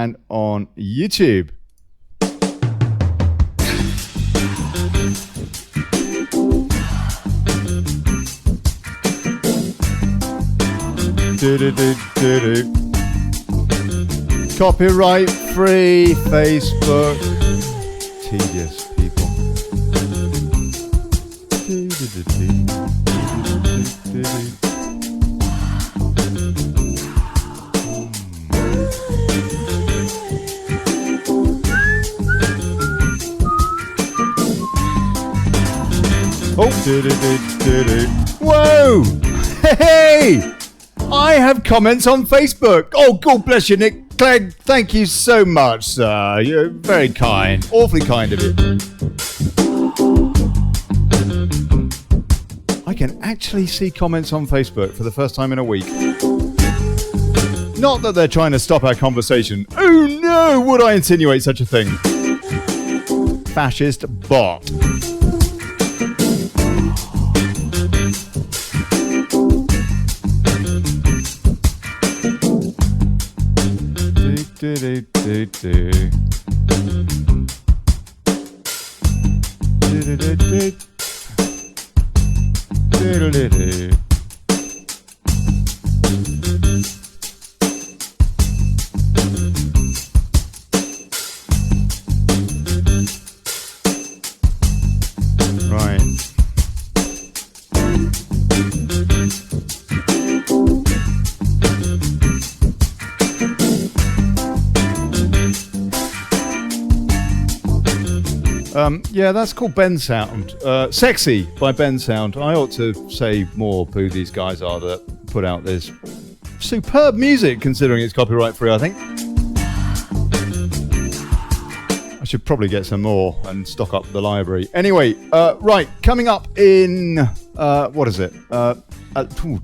and on YouTube. Copyright free Facebook. Tedious people. Oh, whoa! Hey! I have comments on Facebook. Oh, God bless you, Nick Clegg. Thank you so much, sir. You're very kind. Awfully kind of you. I can actually see comments on Facebook for the first time in a week. Not that they're trying to stop our conversation. Oh, no! Would I insinuate such a thing? Fascist bot. Yeah, that's called Ben Sound. Sexy by Ben Sound. I ought to say more who these guys are that put out this superb music, considering it's copyright free, I think. I should probably get some more and stock up the library. Anyway, right, coming up in, what is it?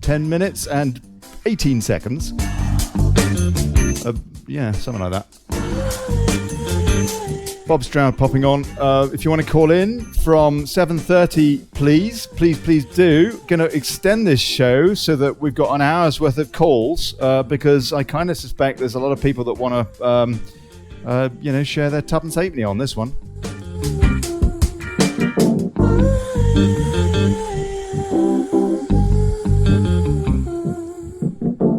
10 minutes and 18 seconds. Yeah, something like that. Bob Stroud popping on. If you want to call in from 7:30, please do. Going to extend this show so that we've got an hour's worth of calls because I kind of suspect there's a lot of people that want to, share their tuppence halfpenny on this one.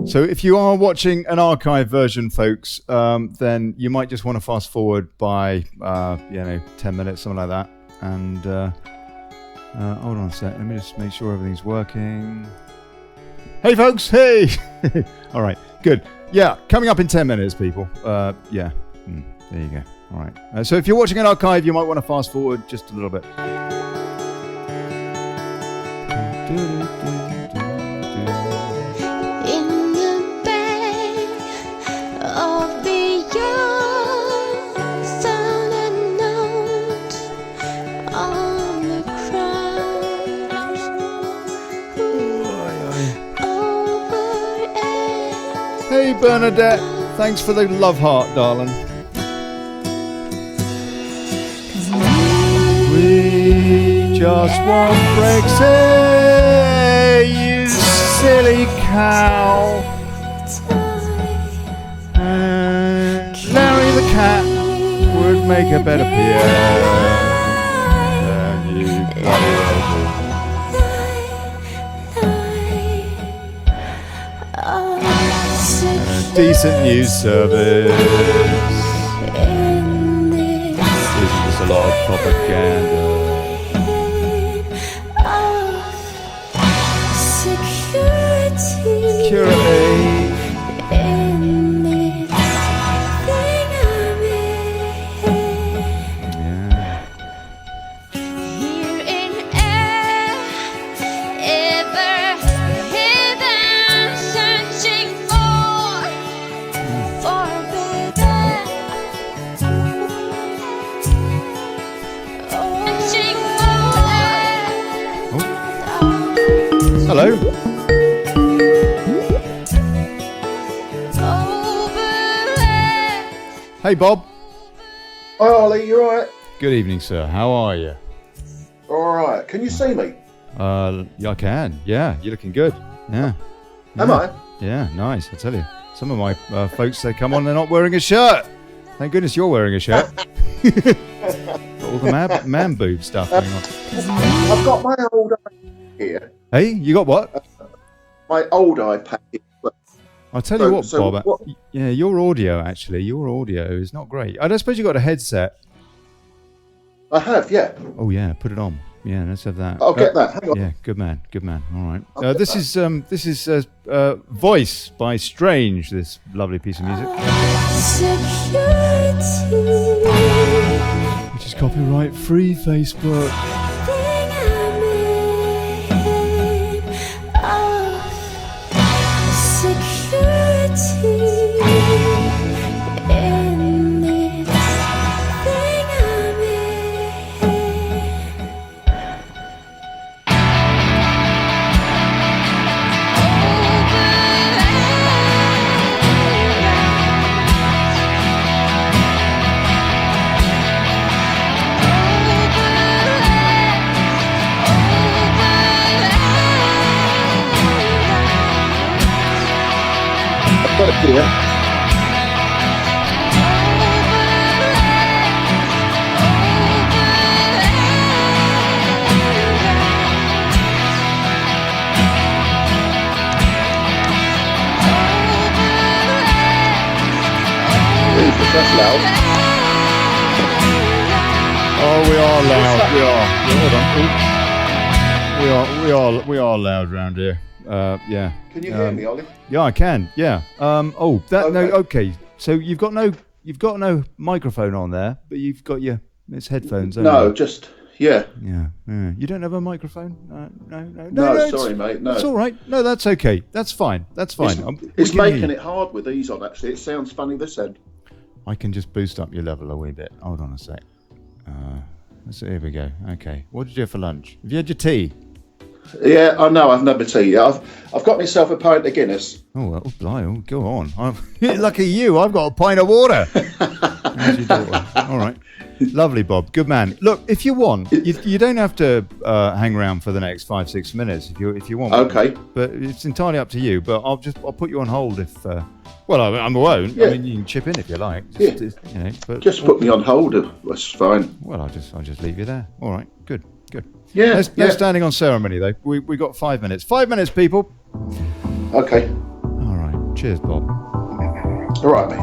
So if you are watching an archive version, folks, then you might just want to fast forward by, 10 minutes, something like that. And hold on a sec. Let me just make sure everything's working. Hey, folks. Hey. All right. Good. Yeah. Coming up in 10 minutes, people. There you go. All right. So if you're watching an archive, you might want to fast forward just a little bit. Hey Bernadette, thanks for the love heart, darling. We just want Brexit, you silly cow. And Larry the cat would make a better Pierre than you bloody decent news service. Isn't this a lot of propaganda? Security. Hello. Hey, Bob. Hi, Ollie. You all right? Good evening, sir. How are you? All right. Can you see me? Yeah, I can. Yeah, you're looking good. Yeah. Am I? Yeah, nice. I tell you. Some of my folks, they come on, they're not wearing a shirt. Thank goodness you're wearing a shirt. All the man boob stuff going on. I've got my old iPad here. Hey, you got what? My old iPad here. I'll tell you what, Bob. Yeah, your audio is not great. I don't suppose you got a headset. I have, yeah. Oh yeah, put it on. Yeah, let's have that. I'll get that. Hang on. Yeah, good man. All right. This is Voice by Strange. This lovely piece of music, which is copyright free. Facebook. Got it here. Jesus, that's loud. Oh, we are loud. We are loud round here. Yeah. Can you hear me, Ollie? Yeah, I can. Yeah. Okay. So you've got no microphone on there, but you've got it's headphones. No, just yeah. Yeah. You don't have a microphone? No, sorry, mate. No, it's all right. No, that's okay. That's fine. It's making it hard with these on. Actually, it sounds funny this end. I can just boost up your level a wee bit. Hold on a sec. Here we go. Okay. What did you have for lunch? Have you had your tea? Yeah, I know. I've never tea. I've got myself a pint of Guinness. Oh, well, blimey, go on. Lucky you, I've got a pint of water. How's your daughter? All right. Lovely, Bob. Good man. Look, if you want, you don't have to hang around for the next 5-6 minutes if you want. Okay. But it's entirely up to you. But I'll put you on hold if. Well, I won't. Yeah. I mean, you can chip in if you like. Just put me on hold. That's fine. Well, I'll just leave you there. All right. Good. Yeah. No standing on ceremony though. We got 5 minutes. 5 minutes, people. Okay. All right. Cheers, Bob. All right, mate.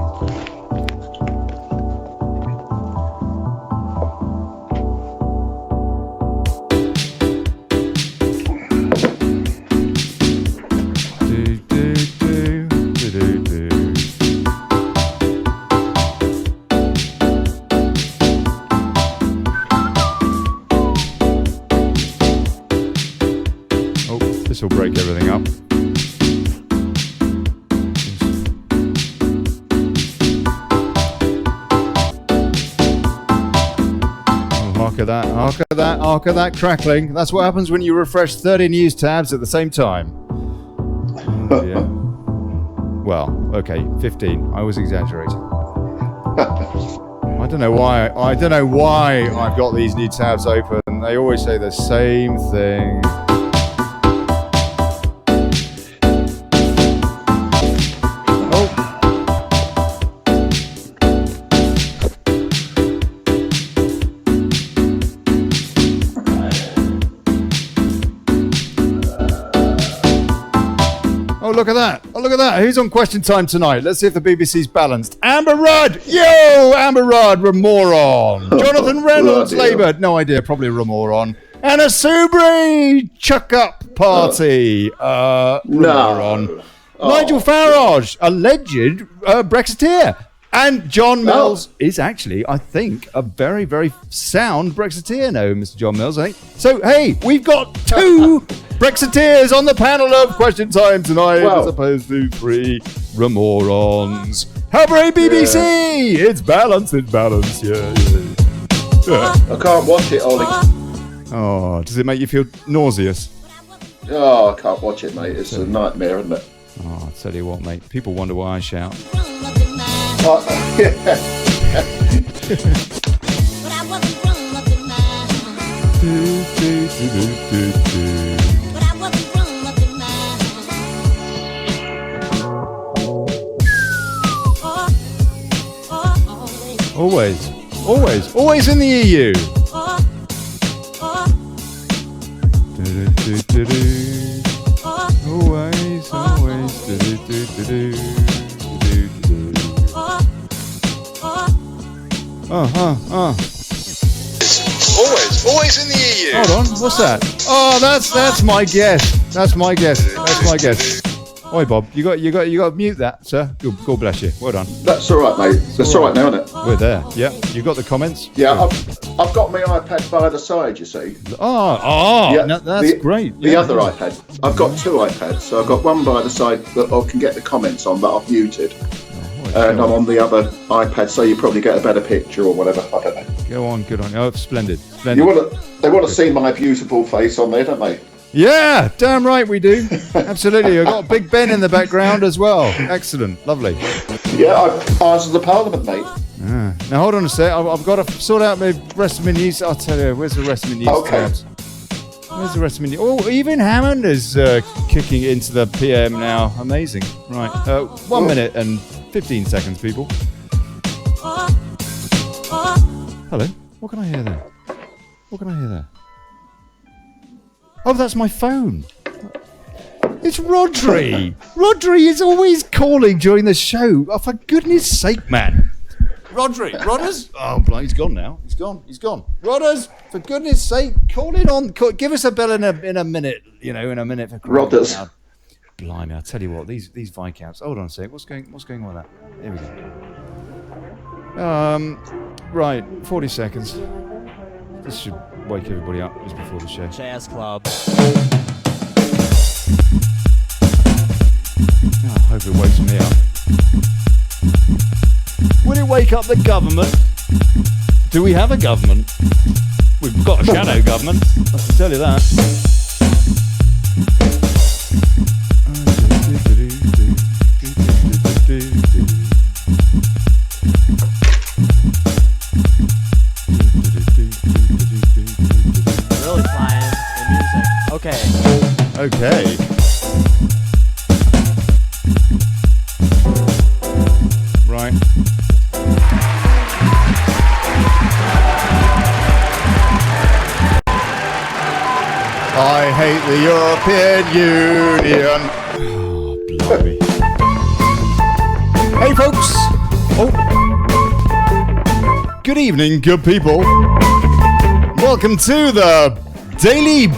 This will break everything up. Oh, hark at that crackling. That's what happens when you refresh 30 news tabs at the same time. Oh dear. Well, okay, 15. I was exaggerating. I don't know why I've got these new tabs open. They always say the same thing. Oh, look at that. Who's on Question Time tonight? Let's see if the BBC's balanced. Amber Rudd. Yo, Amber Rudd, Remoron. Jonathan Reynolds, Labour. No idea, probably Remoron. Anna Soubry, Chuck Up Party. Remoron. Oh. Nigel Farage, alleged Brexiteer. And John Mills is actually, I think, a very, very sound Brexiteer. No, Mr. John Mills, I think. So, hey, we've got 2 Brexiteers on the panel of Question Time tonight, as opposed to 3 Remorons. Hooray, BBC! Yeah. It's balanced, yeah. I can't watch it, Ollie. Oh, does it make you feel nauseous? Oh, I can't watch it, mate. It's a nightmare, isn't it? Oh, I'll tell you what, mate. People wonder why I shout. Always. Always. Always in the EU. Always, always. Always in the EU. Hold on, what's that? Oh, that's my guess. That's my guess. That's my guess. Oi, Bob, you got to mute that, sir. God bless you. Well done. That's all right, mate. That's all right now, isn't it? We're there. Yeah, you got the comments. Yeah, I've got my iPad by the side. You see. Yeah, no, that's great. The other iPad. I've got two iPads, so I've got one by the side that I can get the comments on, but I've muted. And I'm on the other iPad, so you probably get a better picture or whatever. I don't know. Go on, good on you. Oh, splendid. They want to see my beautiful face on there, don't they? Yeah, damn right we do. Absolutely. I've got Big Ben in the background as well. Excellent. Lovely. Yeah, I answered the Parliament, mate. Now, hold on a sec. I've got to sort out the rest of my news. I'll tell you, where's the rest of my news tabs? Where's the rest of my news? Oh, even Hammond is kicking into the PM now. Amazing. Right. 1 minute and 15 seconds, people. Hello. What can I hear there? What can I hear there? Oh, that's my phone. It's Rodri. Rodri is always calling during the show. Oh, for goodness sake, man. Rodri. Rodders? Oh, he's gone now. He's gone. Rodders, for goodness sake, call it on. Give us a bell in a minute. In a minute. For Rodders. Blimey, I'll tell you what. These Viscounts. Hold on a sec. What's going on with that? There we go. Right. 40 seconds. This should wake everybody up just before the show. Jazz Club. I hope it wakes me up. Will it wake up the government? Do we have a government? We've got a shadow government, I can tell you that. Really flying the music. Okay. Right. I hate the European Union. Oh, blimey. Hey, folks. Oh. Good evening, good people. Welcome to the Daily...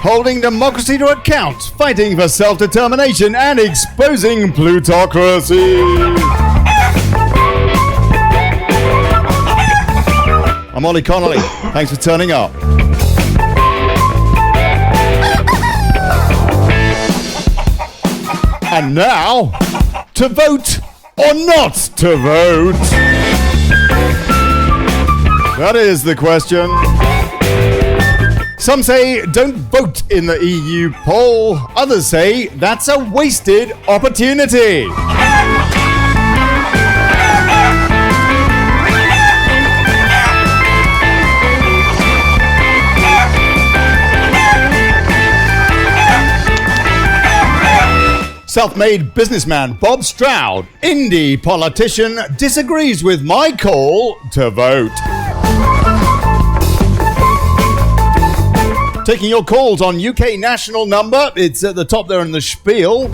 Holding democracy to account, fighting for self-determination and exposing plutocracy. I'm Olly Connelly. Thanks for turning up. And now, to vote or not to vote? That is the question. Some say don't vote in the EU poll. Others say that's a wasted opportunity. Self-made businessman Bob Stroud, indy politician, disagrees with my call to vote. Taking your calls on UK national number, it's at the top there in the spiel,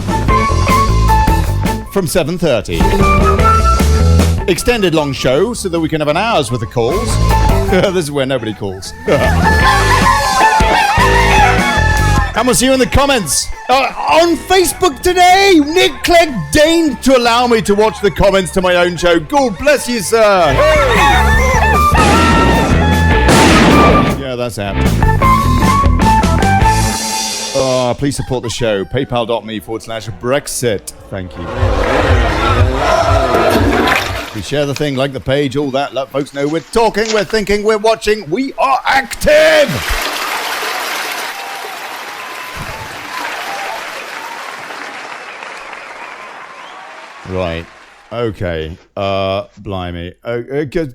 from 7:30. Extended long show so that we can have an hour's worth of calls. This is where nobody calls. And we'll see you in the comments. On Facebook today, Nick Clegg deigned to allow me to watch the comments to my own show. God bless you, sir. Hey. Yeah, that's apt. Please support the show. PayPal.me/Brexit. Thank you. We share the thing, like the page, all that. Let folks know we're talking, we're thinking, we're watching. We are active. Right. Okay. Blimey.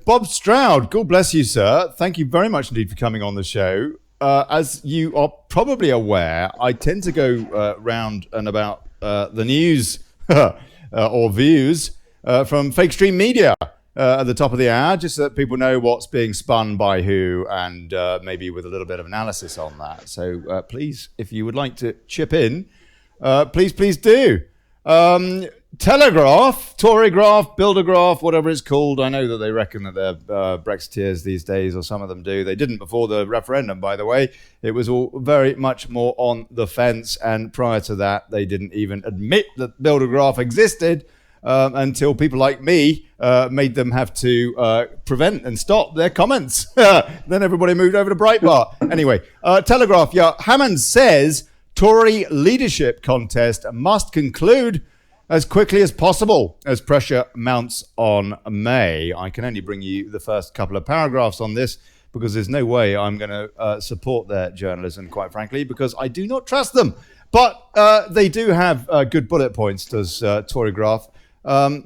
Bob Stroud, God bless you, sir. Thank you very much indeed for coming on the show. as you are probably aware, I tend to go round and about the news or views from fake stream media at the top of the hour, just so that people know what's being spun by who, and maybe with a little bit of analysis on that. So please, if you would like to chip in, please do. Telegraph, Torygraph, Buildergraph, whatever it's called. I know that they reckon that they're Brexiteers these days, or some of them do. They didn't before the referendum, by the way. It was all very much more on the fence, and prior to that, they didn't even admit that Buildergraph existed until people like me made them have to prevent and stop their comments. Then everybody moved over to Breitbart. Anyway, Telegraph, yeah, Hammond says Tory leadership contest must conclude as quickly as possible as pressure mounts on May. I can only bring you the first couple of paragraphs on this because there's no way I'm going to support their journalism, quite frankly, because I do not trust them. But they do have good bullet points, does Torygraph.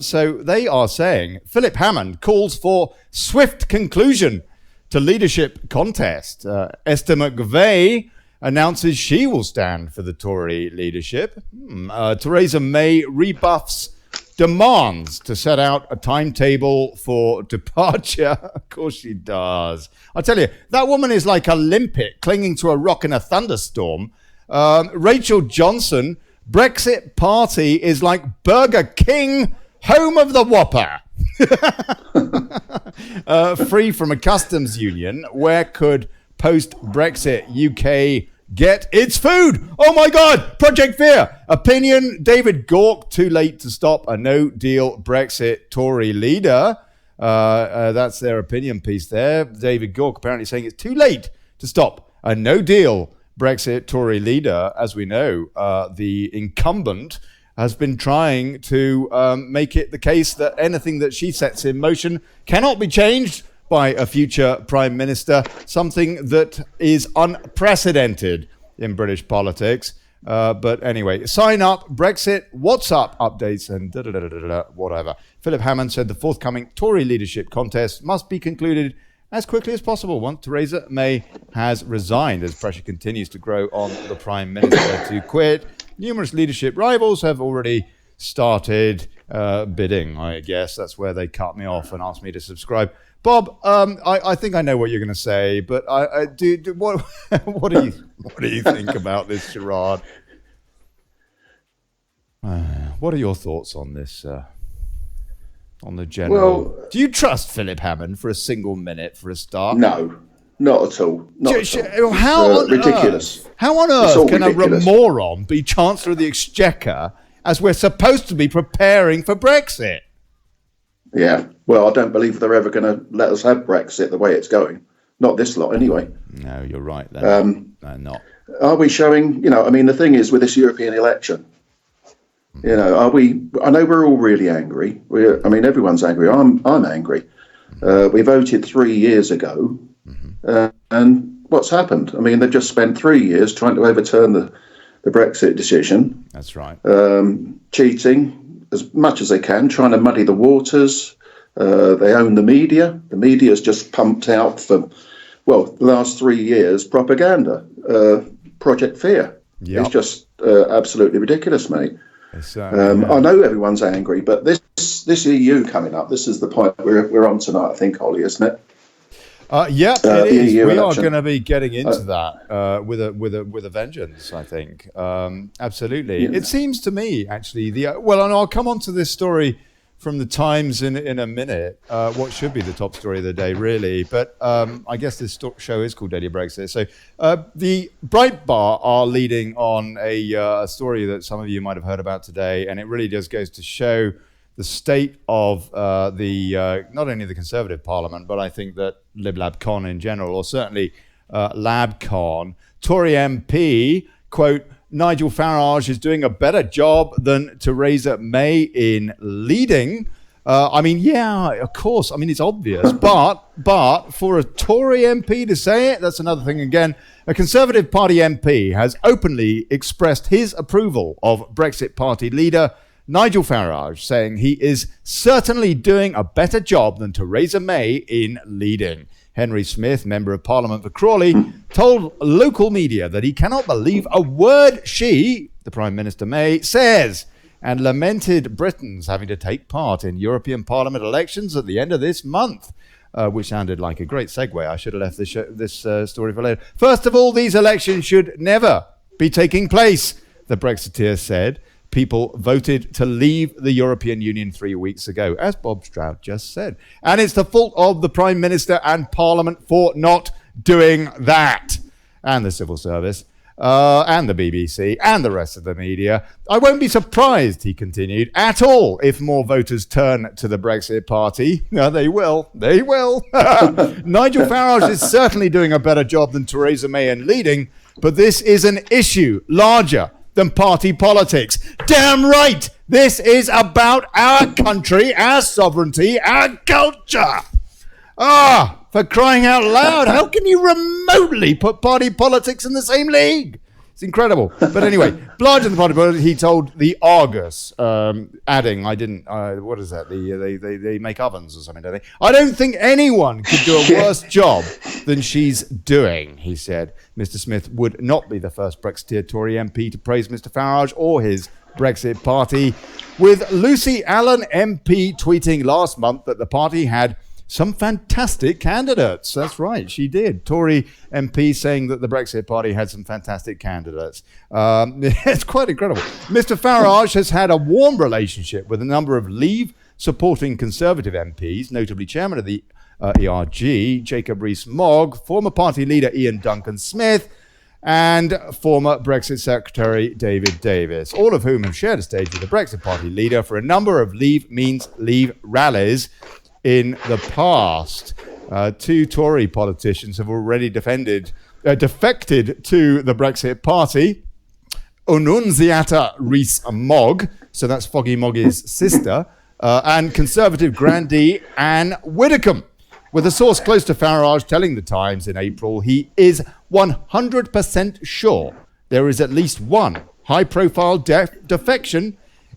So they are saying Philip Hammond calls for swift conclusion to leadership contest. Esther McVeigh announces she will stand for the Tory leadership. Theresa May rebuffs demands to set out a timetable for departure. Of course she does. I tell you, that woman is like a limpet clinging to a rock in a thunderstorm. Rachel Johnson, Brexit party is like Burger King, home of the Whopper. Free from a customs union, where could post-Brexit UK get its food? Oh my God! Project Fear. Opinion, David Gauke, too late to stop a no-deal Brexit Tory leader. That's their opinion piece there. David Gauke apparently saying it's too late to stop a no-deal Brexit Tory leader. As we know, the incumbent has been trying to make it the case that anything that she sets in motion cannot be changed by a future Prime Minister, something that is unprecedented in British politics. But anyway, sign up, Brexit, what's up, updates, and whatever. Philip Hammond said the forthcoming Tory leadership contest must be concluded as quickly as possible once Theresa May has resigned, as pressure continues to grow on the Prime Minister to quit. Numerous leadership rivals have already started bidding, I guess. That's where they cut me off and asked me to subscribe. Bob, I think I know what you're going to say, but what do you think about this charade? What are your thoughts on this? On the general, Well, do you trust Philip Hammond for a single minute for a start? no, not at all. Not at all. How ridiculous. How on It's all earth can ridiculous. a moron be Chancellor of the Exchequer as we're supposed to be preparing for Brexit? Yeah, well, I don't believe they're ever going to let us have Brexit the way it's going. Not this lot, anyway. No, you're right. Then. No, not. Are we showing, the thing is with this European election, are we, I know we're all really angry. Everyone's angry. I'm angry. We voted 3 years ago, and what's happened? They've just spent 3 years trying to overturn the Brexit decision. That's right. Cheating as much as they can, trying to muddy the waters. They own the media. The media's just pumped out for, the last 3 years, propaganda. Project Fear. Yep. It's just absolutely ridiculous, mate. I know everyone's angry, but this EU coming up, this is the point we're on tonight, I think, Ollie, isn't it? Yeah, it is. EU We election. are going to be getting into that with a vengeance, I think. Absolutely. Yeah. It seems to me, actually, and I'll come on to this story from the Times in a minute, what should be the top story of the day, really. But I guess this show is called Daily Brexit. So the Breitbart are leading on a story that some of you might have heard about today, and it really just goes to show the state of not only the Conservative Parliament, but I think that Lib Lab Con in general, or certainly Lab Con. Tory MP, quote, Nigel Farage is doing a better job than Theresa May in leading. Of course. It's obvious. But for a Tory MP to say it, that's another thing again. A Conservative Party MP has openly expressed his approval of Brexit Party leader Nigel Farage, saying he is certainly doing a better job than Theresa May in leading. Henry Smith, Member of Parliament for Crawley, told local media that he cannot believe a word she, the Prime Minister May, says, and lamented Britons having to take part in European Parliament elections at the end of this month. Which sounded like a great segue. I should have left this story for later. First of all, these elections should never be taking place, the Brexiteer said. People voted to leave the European Union 3 weeks ago, as Bob Stroud just said. And it's the fault of the Prime Minister and Parliament for not doing that. And the civil service. And the BBC and the rest of the media. I won't be surprised, he continued, at all if more voters turn to the Brexit Party. No, they will. They will. Nigel Farage is certainly doing a better job than Theresa May in leading, but this is an issue larger than party politics. Damn right! This is about our country, our sovereignty, our culture. For crying out loud, how can you remotely put party politics in the same league? It's incredible. But anyway, Blige and the party politics, he told the Argus, adding, what is that? They make ovens or something, don't they? I don't think anyone could do a worse job than she's doing, he said. Mr. Smith would not be the first Brexiteer Tory MP to praise Mr. Farage or his Brexit party, with Lucy Allen MP tweeting last month that the party had some fantastic candidates. That's right, she did. Tory MP saying that the Brexit Party had some fantastic candidates. It's quite incredible. Mr. Farage has had a warm relationship with a number of Leave supporting Conservative MPs, notably Chairman of the ERG, Jacob Rees-Mogg, former party leader Ian Duncan-Smith, and former Brexit Secretary David Davis, all of whom have shared a stage with the Brexit Party leader for a number of Leave Means Leave rallies in the past. Two Tory politicians have already defected to the Brexit Party. Annunziata Rees-Mogg, so that's Foggy Moggy's sister, and Conservative grandee Anne Widdecombe, with a source close to Farage telling The Times in April he is 100% sure there is at least one high-profile defection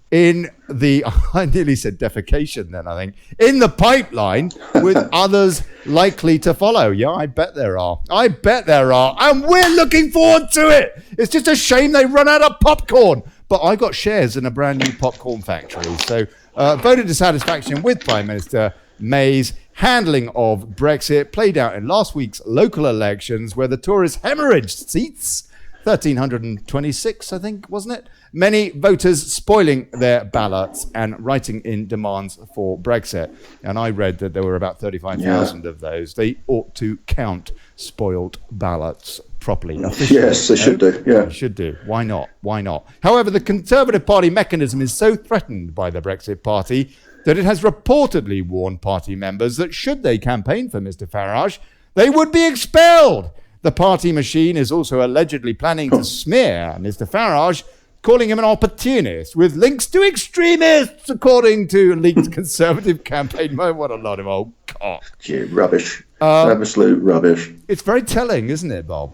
in the, I nearly said defecation then, I think, in the pipeline, with others likely to follow. Yeah, I bet there are. I bet there are. And we're looking forward to it. It's just a shame they run out of popcorn. But I got shares in a brand new popcorn factory. So voter dissatisfaction with Prime Minister May's handling of Brexit played out in last week's local elections, where the Tories hemorrhaged seats, 1,326, I think, wasn't it? Many voters spoiling their ballots and writing in demands for Brexit. And I read that there were about 35,000 of those. They ought to count spoiled ballots properly. Yes, they should do. Yeah, they should do. Why not? Why not? However, the Conservative Party mechanism is so threatened by the Brexit Party that it has reportedly warned party members that should they campaign for Mr. Farage, they would be expelled. The party machine is also allegedly planning to smear Mr. Farage, calling him an opportunist with links to extremists, according to leaked Conservative campaign. What a lot of old cock. Yeah, rubbish. Absolute rubbish. It's very telling, isn't it, Bob?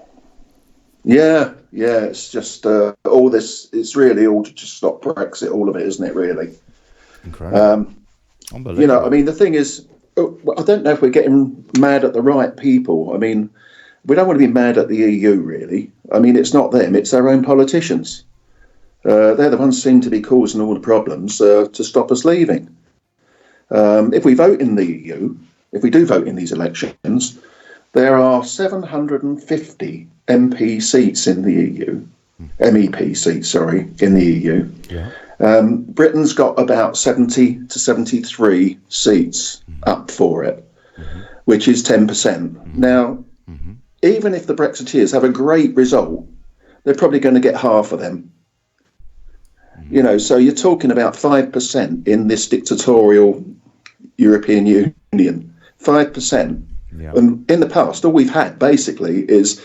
Yeah. It's just all this. It's really all to just stop Brexit. All of it, isn't it? Really. Incredible. Unbelievable. You know, I mean, the thing is, I don't know if we're getting mad at the right people. I mean, we don't want to be mad at the EU, really. I mean, it's not them; it's their own politicians. They're the ones who seem to be causing all the problems to stop us leaving. If we vote in the EU, if we do vote in these elections, there are 750 MP seats in the EU, MEP seats, sorry, in the EU. Yeah. Britain's got about 70 to 73 seats up for it, which is 10%. Now, even if the Brexiteers have a great result, they're probably going to get half of them. You know, so you're talking about 5% in this dictatorial European Union. 5%. Yeah. And in the past, all we've had basically is,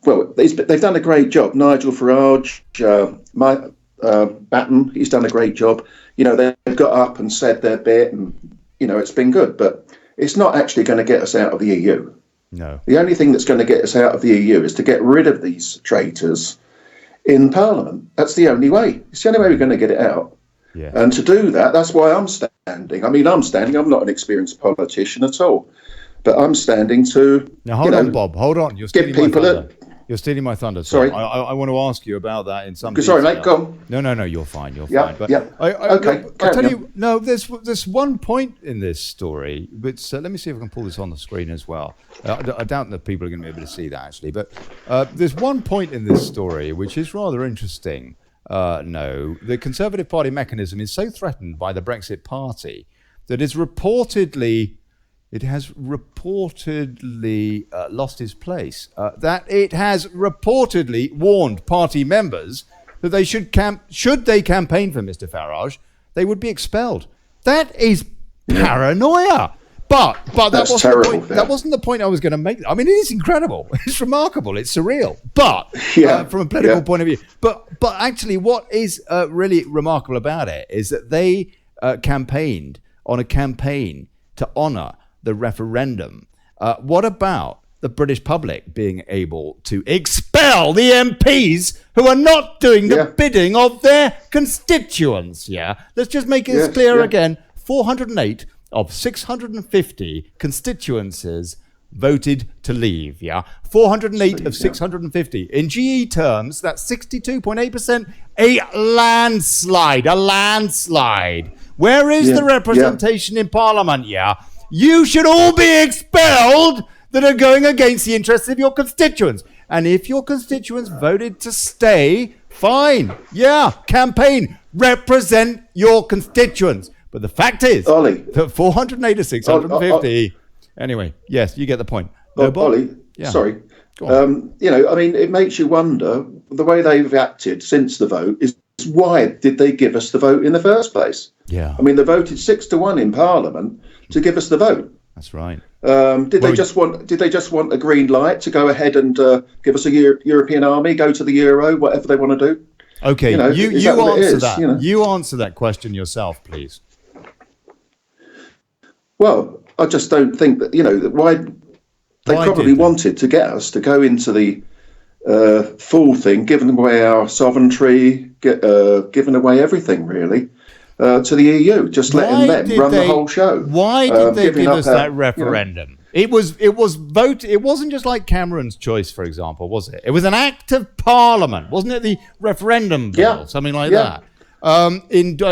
well, they've done a great job. Nigel Farage, Batten, he's done a great job. You know, they've got up and said their bit, and, you know, it's been good. But it's not actually going to get us out of the EU. No. The only thing that's going to get us out of the EU is to get rid of these traitors in Parliament. That's the only way. It's the only way we're going to get it out. Yeah. And to do that, that's why I'm standing. I mean, I'm not an experienced politician at all. but I'm standing to, Now, hold on, Bob. Hold on. You're give stealing my people thunder. You're stealing my thunder. Sorry. I want to ask you about that in some Sorry, detail. mate, go on. No, you're fine. You're Yeah, fine. But yeah. Okay, I'll tell carry you, no, there's one point in this story, but let me see if I can pull this on the screen as well. I doubt that people are going to be able to see that, actually. But there's one point in this story which is rather interesting. No, the Conservative Party mechanism is so threatened by the Brexit Party that it has reportedly lost its place. That it has reportedly warned party members that they should they campaign for Mr. Farage, they would be expelled. That is paranoia. But that wasn't terrible, the point. That wasn't the point I was going to make. I mean, it is incredible. It's remarkable. It's surreal. But from a political point of view, but actually, what is really remarkable about it is that they campaigned on a campaign to honour the referendum. What about the British public being able to expel the MPs who are not doing the bidding of their constituents? Yeah, let's just make it clear again. 408 of 650 constituencies voted to leave. 408 of 650. In GE terms, that's 62.8%. A landslide. Where is the representation in Parliament? You should all be expelled that are going against the interests of your constituents. And if your constituents voted to stay, fine. Campaign. Represent your constituents. But the fact is Olly, that 408 to 650. Anyway, yes, you get the point. No, Olly, sorry. It makes you wonder, the way they've acted since the vote is why did they give us the vote in the first place? Yeah. I mean, they voted 6-1 in Parliament to give us the vote. That's right. Did they just want a green light to go ahead and give us a European army, go to the Euro, whatever they want to do? Okay, you answer that. You answer that question yourself, please. Well, I just don't think that, why they probably wanted to get us to go into the full thing, giving away our sovereignty, giving away everything really to the EU, just letting them run the whole show. Why did they give us that referendum? It was vote. It wasn't just like Cameron's choice, for example, was it? It was an act of Parliament, wasn't it? The referendum bill, something like that. What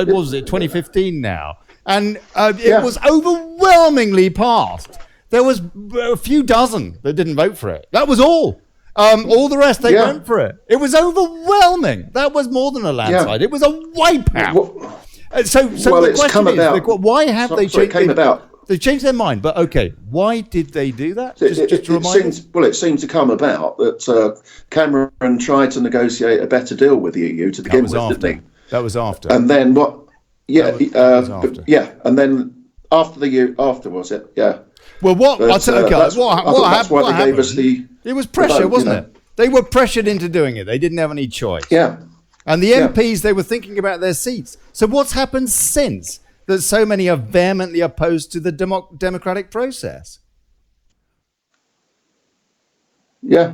was it, 2015 now? And it was overwhelmingly passed. There was a few dozen that didn't vote for it. That was all. All the rest, they went for it. It was overwhelming. That was more than a landslide. It was a wipeout. So the question is, why have they changed? They changed their mind, but okay, why did they do that? It seemed to come about that Cameron tried to negotiate a better deal with the EU to begin with, didn't he? That was after. And then what? And then after the year after, was it? Yeah. Well, what that's why they gave us the. It was pressure, wasn't it? They were pressured into doing it. They didn't have any choice. Yeah. And the MPs, they were thinking about their seats. So what's happened since that so many are vehemently opposed to the democratic process? Yeah.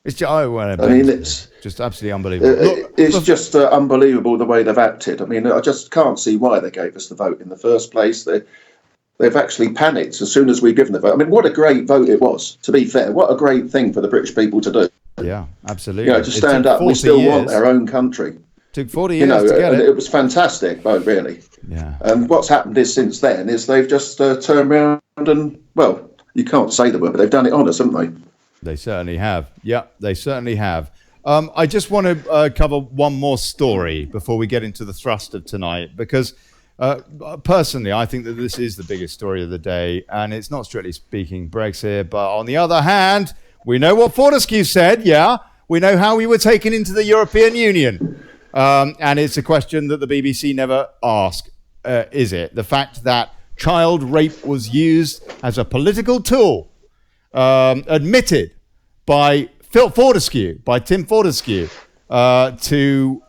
It's just, it's just absolutely unbelievable. It's just unbelievable the way they've acted. I mean, I just can't see why they gave us the vote in the first place. They've actually panicked as soon as we've given the vote. I mean, what a great vote it was, to be fair. What a great thing for the British people to do. Yeah, absolutely. To stand up. We still want our own country. Took 40 years to get it. It was fantastic vote, really. Yeah. And what's happened since then is they've just turned around and, well, you can't say the word, but they've done it on us, haven't they? They certainly have. Yeah, they certainly have. I just want to cover one more story before we get into the thrust of tonight, because personally, I think that this is the biggest story of the day, and it's not strictly speaking Brexit, but on the other hand, we know what Fortescue said, we know how we were taken into the European Union, and it's a question that the BBC never asked, is it? The fact that child rape was used as a political tool, admitted by Tim Fortescue, to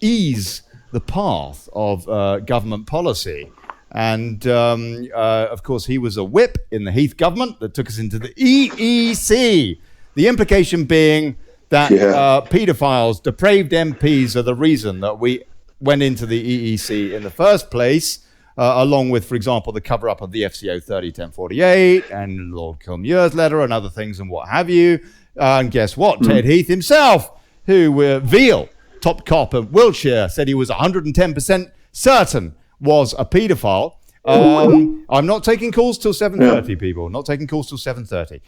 ease the path of government policy. And, of course, he was a whip in the Heath government that took us into the EEC. The implication being that paedophiles, depraved MPs, are the reason that we went into the EEC in the first place. along with, for example, the cover-up of the FCO 301048 and Lord Kilmuir's letter and other things and what have you. And guess what? Ted Heath himself, who Veal, top cop of Wiltshire, said he was 110% certain was a paedophile. I'm not taking calls till 7:30, people. Not taking calls till 7:30.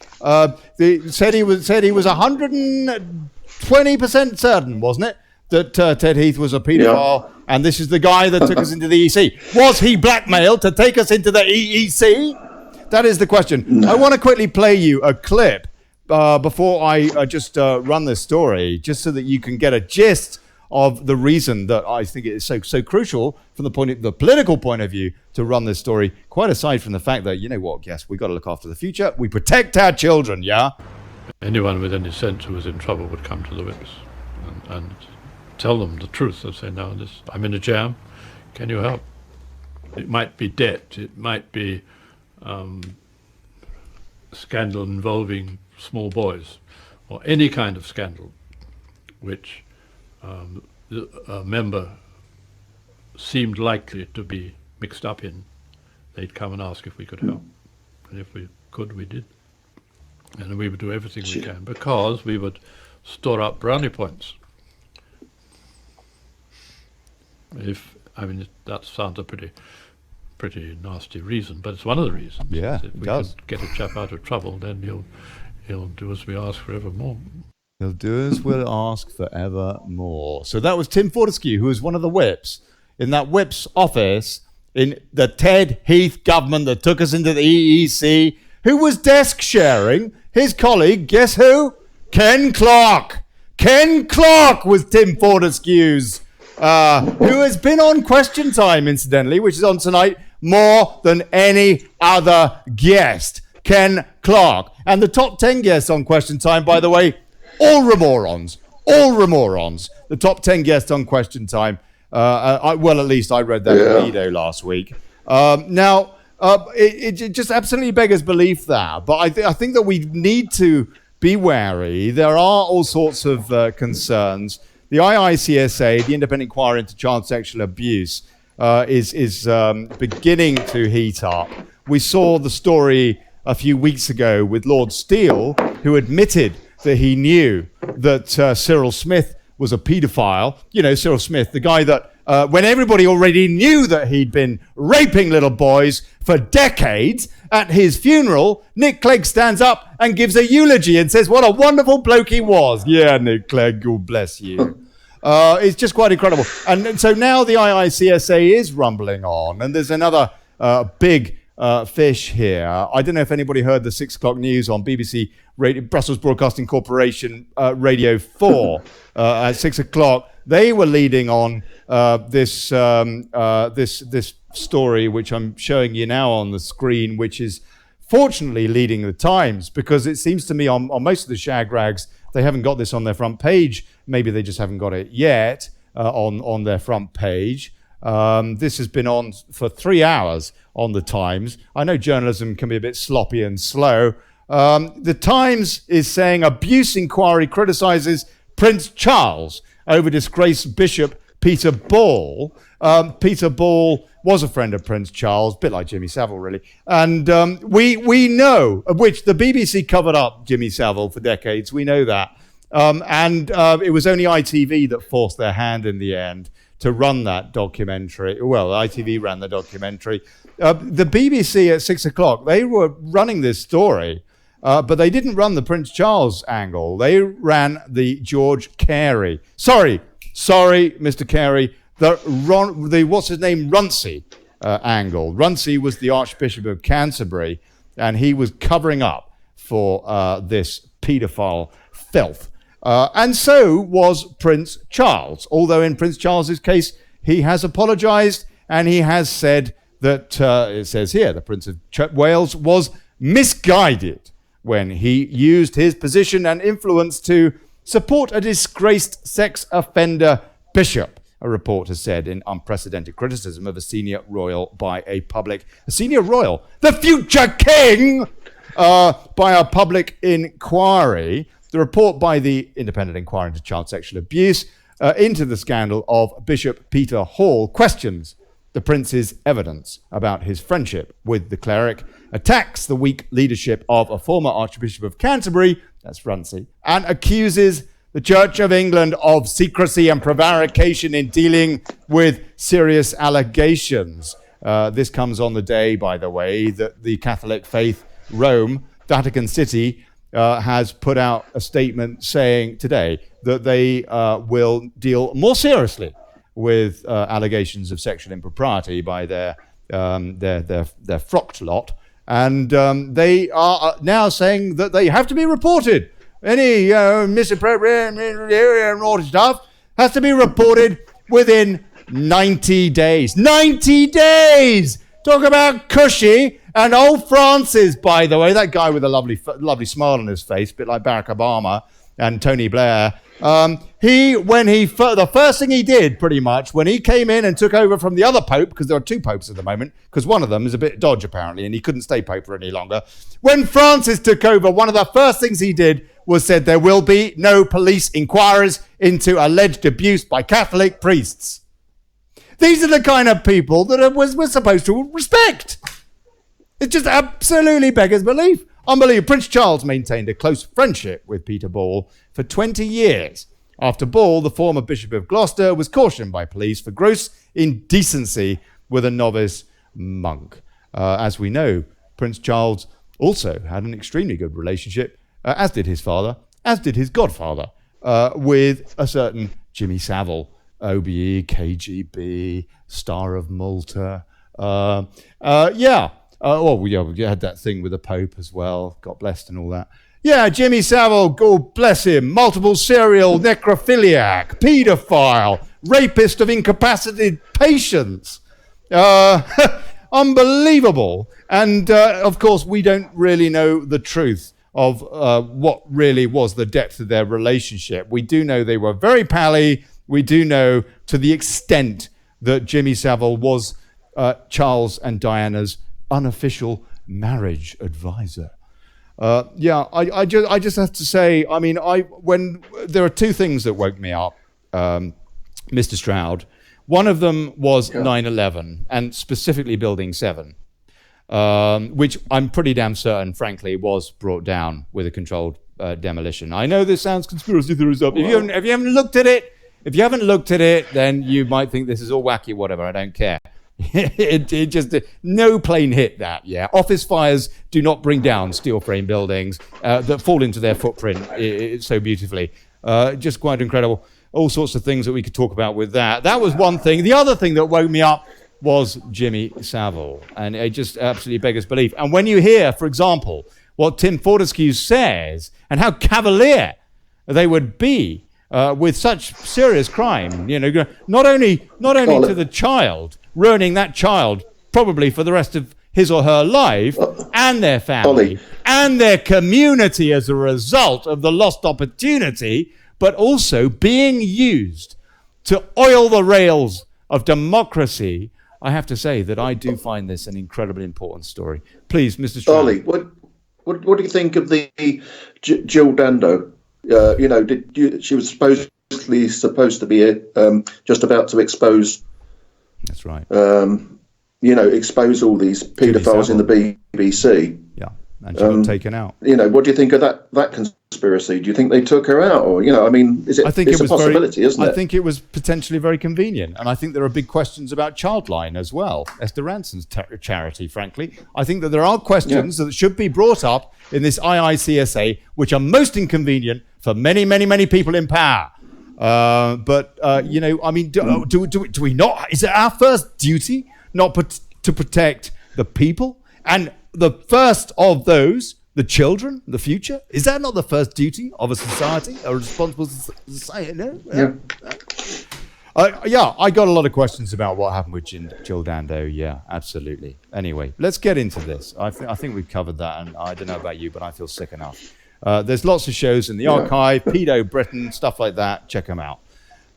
Said he was 120% certain, wasn't it, that Ted Heath was a paedophile, and this is the guy that took us into the EEC. Was he blackmailed to take us into the EEC? That is the question. No. I want to quickly play you a clip before I just run this story, just so that you can get a gist of the reason that I think it is so crucial from the political point of view to run this story, quite aside from the fact that, you know what, yes, we got to look after the future. We protect our children, yeah? Anyone with any sense who was in trouble would come to the whips and tell them the truth and say, no, I'm in a jam, can you help? It might be debt, it might be scandal involving small boys, or any kind of scandal which a member seemed likely to be mixed up in. They'd come and ask if we could help. And if we could, we did. And we would do everything we can, because we would store up brownie points. That sounds a pretty nasty reason, but it's one of the reasons. Yeah, if we could get a chap out of trouble, then he'll do as we ask forevermore. He'll do as we'll ask forevermore. So that was Tim Fortescue, who was one of the whips in that whip's office in the Ted Heath government that took us into the EEC, who was desk sharing his colleague, guess who? Ken Clarke. Ken Clarke was Tim Fortescue's, who has been on Question Time, incidentally, which is on tonight, more than any other guest. Ken Clarke. And the top 10 guests on Question Time, by the way, all remorons. The top 10 guests on Question Time. At least I read that in Lido last week. It just absolutely beggars belief that. But I think that we need to be wary. There are all sorts of concerns. The IICSA, the Independent Inquiry into Child Sexual Abuse, is beginning to heat up. We saw the story a few weeks ago with Lord Steele, who admitted that he knew that Cyril Smith was a paedophile. You know, Cyril Smith, the guy that, when everybody already knew that he'd been raping little boys for decades, at his funeral, Nick Clegg stands up and gives a eulogy and says, what a wonderful bloke he was. Yeah, Nick Clegg, God bless you. It's just quite incredible. And so now the IICSA is rumbling on, and there's another big fish here. I don't know if anybody heard the 6 o'clock news on BBC Radio, Brussels Broadcasting Corporation Radio 4 at 6 o'clock. They were leading on this story, which I'm showing you now on the screen, which is fortunately leading the Times, because it seems to me on most of the shag rags, they haven't got this on their front page. Maybe they just haven't got it yet on their front page. This has been on for 3 hours on the Times. I know journalism can be a bit sloppy and slow. The Times is saying abuse inquiry criticises Prince Charles over disgraced Bishop Peter Ball. Peter Ball was a friend of Prince Charles, a bit like Jimmy Savile, really. And we know, of which the BBC covered up Jimmy Savile for decades. We know that. It was only ITV that forced their hand in the end to run that documentary. Well, ITV ran the documentary. The BBC at 6 o'clock, they were running this story, but they didn't run the Prince Charles angle. They ran the George Carey. Sorry, Mr. Carey. The what's his name, Runcie angle. Runcie was the Archbishop of Canterbury, and he was covering up for this paedophile filth. And so was Prince Charles, although in Prince Charles's case, he has apologised, and he has said that, it says here, the Prince of Wales was misguided when he used his position and influence to support a disgraced sex offender bishop, a report has said, in unprecedented criticism of a senior royal by a senior royal, the future king, by a public inquiry. The report by the Independent Inquiry into Child Sexual Abuse into the scandal of Bishop Peter Hall questions the prince's evidence about his friendship with the cleric, attacks the weak leadership of a former Archbishop of Canterbury, that's Runcie, and accuses the Church of England of secrecy and prevarication in dealing with serious allegations. This comes on the day, by the way, that the Catholic faith, Rome, Vatican City, has put out a statement saying today that they will deal more seriously with allegations of sexual impropriety by their frocked lot, and they are now saying that they have to be reported. Any misappropriation and all this stuff has to be reported within 90 days. 90 days! Talk about cushy. And old Francis, by the way, that guy with a lovely smile on his face, a bit like Barack Obama and Tony Blair, the first thing he did, pretty much, when he came in and took over from the other pope, because there are two popes at the moment, because one of them is a bit dodge, apparently, and he couldn't stay pope for any longer. When Francis took over, one of the first things he did was said there will be no police inquiries into alleged abuse by Catholic priests. These are the kind of people that we're supposed to respect. It just absolutely beggars belief. Unbelievable. Prince Charles maintained a close friendship with Peter Ball for 20 years. After Ball, the former Bishop of Gloucester, was cautioned by police for gross indecency with a novice monk. As we know, Prince Charles also had an extremely good relationship, as did his father, as did his godfather, with a certain Jimmy Savile, OBE, KGB, Star of Malta. We had that thing with the Pope as well. God blessed and all that. Yeah, Jimmy Savile, God bless him. Multiple serial necrophiliac, paedophile, rapist of incapacitated patients. Unbelievable. And, of course, we don't really know the truth of what really was the depth of their relationship. We do know they were very pally. We do know to the extent that Jimmy Savile was Charles and Diana's unofficial marriage advisor. I just have to say, when there are two things that woke me up, Mr. Stroud. One of them was 9/11, and specifically Building 7, which I'm pretty damn certain, frankly, was brought down with a controlled demolition. I know this sounds conspiracy theories up. If you haven't looked at it, then you might think this is all wacky, whatever. I don't care. It just no plane hit that. Yeah, office fires do not bring down steel frame buildings that fall into their footprint so beautifully. Just quite incredible. All sorts of things that we could talk about with that. That was one thing. The other thing that woke me up was Jimmy Savile, and it just absolutely beggars belief. And when you hear, for example, what Tim Fortescue says and how cavalier they would be with such serious crime, not only to the child, ruining that child probably for the rest of his or her life, and their family, and their community as a result of the lost opportunity, but also being used to oil the rails of democracy. I have to say that I do find this an incredibly important story. Please, Mr. Stroud. Olly, what do you think of the Jill Dando? She was supposed to be just about to expose. That's right. Expose all these paedophiles in the BBC. Yeah, and she got taken out. What do you think of that conspiracy? Do you think they took her out, or is it? I think it's a possibility, isn't it? I think it was potentially very convenient, and I think there are big questions about Childline as well, Esther Ranson's charity. Frankly, I think that there are questions that should be brought up in this IICSA, which are most inconvenient for many, many, many people in power. Do we not? Is it our first duty not to protect the people, and the first of those, the children, the future? Is that not the first duty of a society, a responsible society? No? I got a lot of questions about what happened with Jill Dando. Yeah, absolutely. Anyway, let's get into this. I think we've covered that, and I don't know about you, but I feel sick enough. There's lots of shows in the archive, Pedo Britain, stuff like that. Check them out.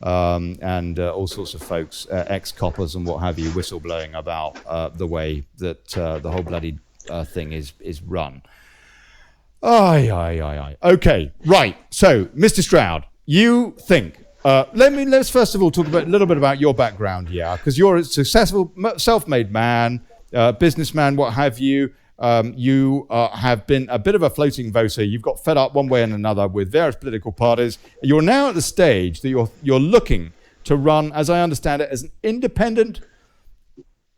And all sorts of folks, ex-coppers and what have you, whistleblowing about the way that the whole bloody thing is run. Okay, right. So, Mr. Stroud, you think Let's first of all talk a little bit about your background, because you're a successful self-made man, businessman, what have you. You have been a bit of a floating voter. You've got fed up one way and another with various political parties. You're now at the stage that you're looking to run, as I understand it, as an independent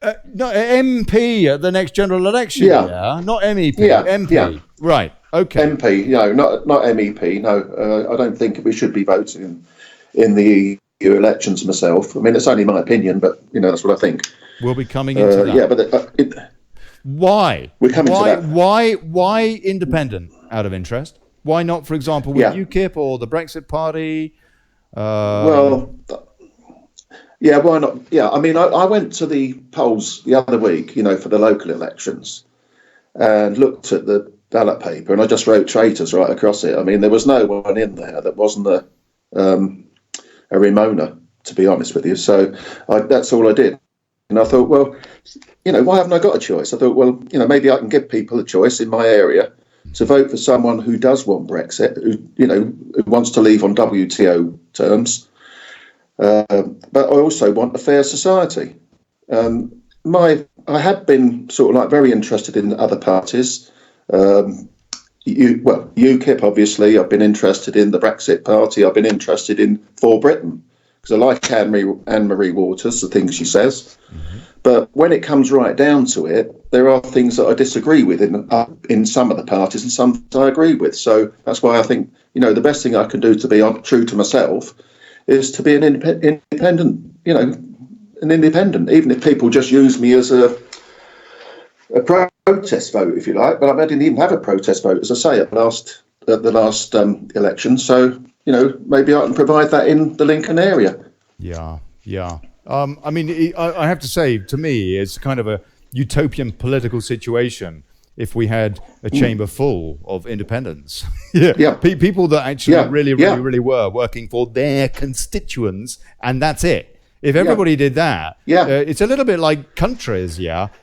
MP at the next general election. Yeah, not MEP. Yeah, MP. yeah. Right. Okay. MP, not MEP. No, I don't think we should be voting in the EU elections myself. I mean, it's only my opinion, but that's what I think. We'll be coming into that. Yeah, but why? We're coming to that. Why independent? Out of interest, why not, for example, with UKIP or the Brexit Party? Well, yeah, why not? Yeah, I mean, I went to the polls the other week, for the local elections, and looked at the ballot paper, and I just wrote traitors right across it. I mean, there was no one in there that wasn't a Ramona, to be honest with you. So that's all I did. And I thought, well, why haven't I got a choice? I thought, well, maybe I can give people a choice in my area to vote for someone who does want Brexit, who wants to leave on WTO terms. But I also want a fair society. I have been sort of like very interested in other parties. UKIP, obviously. I've been interested in the Brexit Party. I've been interested in For Britain, because I like Anne-Marie Waters, the things she says. Mm-hmm. But when it comes right down to it, there are things that I disagree with in some of the parties and some that I agree with. So that's why I think, the best thing I can do to be true to myself is to be an independent, even if people just use me as a protest vote, if you like. But I didn't even have a protest vote, as I say, at the last election. So, maybe I can provide that in the Lincoln area. Yeah. I mean, I have to say, to me, it's kind of a utopian political situation if we had a chamber full of independents. People that actually really were working for their constituents, and that's it. If everybody did that, it's a little bit like countries,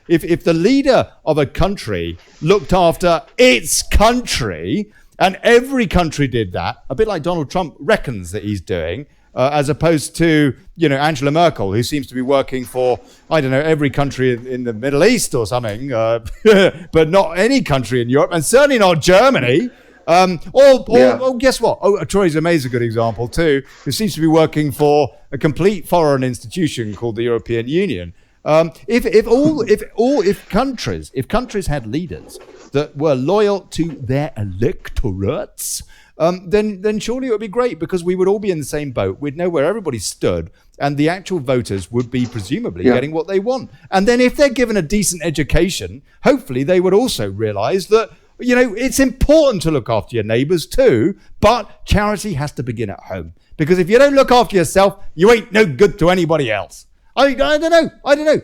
If the leader of a country looked after its country, and every country did that, a bit like Donald Trump reckons that he's doing, as opposed to, Angela Merkel, who seems to be working for, I don't know, every country in the Middle East or something, but not any country in Europe, and certainly not Germany. Guess what? Theresa May's a good example too, who seems to be working for a complete foreign institution called the European Union. If countries had leaders that were loyal to their electorates, then surely it would be great, because we would all be in the same boat. We'd know where everybody stood, and the actual voters would be presumably getting what they want. And then if they're given a decent education, hopefully they would also realise that, it's important to look after your neighbours too, but charity has to begin at home. Because if you don't look after yourself, you ain't no good to anybody else. I don't know.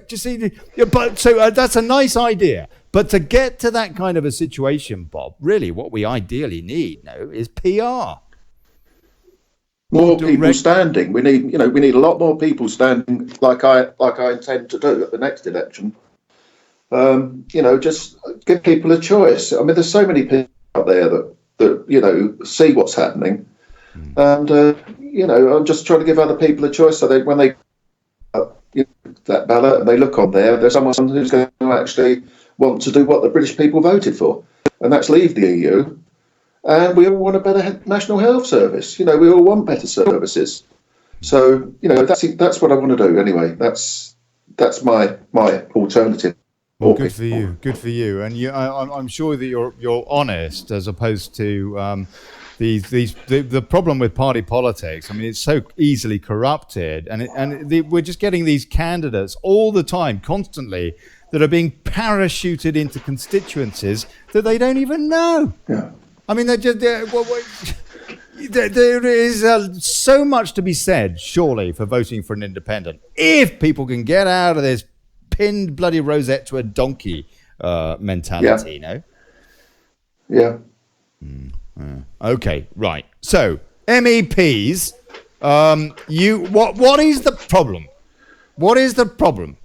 Just see, so that's a nice idea. But to get to that kind of a situation, Bob, really what we ideally need is PR. More people standing. We need a lot more people standing, like I intend to do at the next election. Just give people a choice. I mean, there's so many people out there that see what's happening, and I'm just trying to give other people a choice, so that when they that ballot and they look on there's someone who's going to actually want to do what the British people voted for, and that's leave the EU. And we all want a better National Health Service. We all want better services. So that's what I want to do anyway. That's my alternative. Well, good for you. And I'm sure that you're honest, as opposed to the problem with party politics. I mean, it's so easily corrupted, and we're just getting these candidates all the time, constantly, that are being parachuted into constituencies that they don't even know. Yeah. I mean, there is so much to be said, surely, for voting for an independent, if people can get out of this pinned bloody rosette to a donkey mentality, Yeah. Okay, right. So, MEPs, what is the problem? What is the problem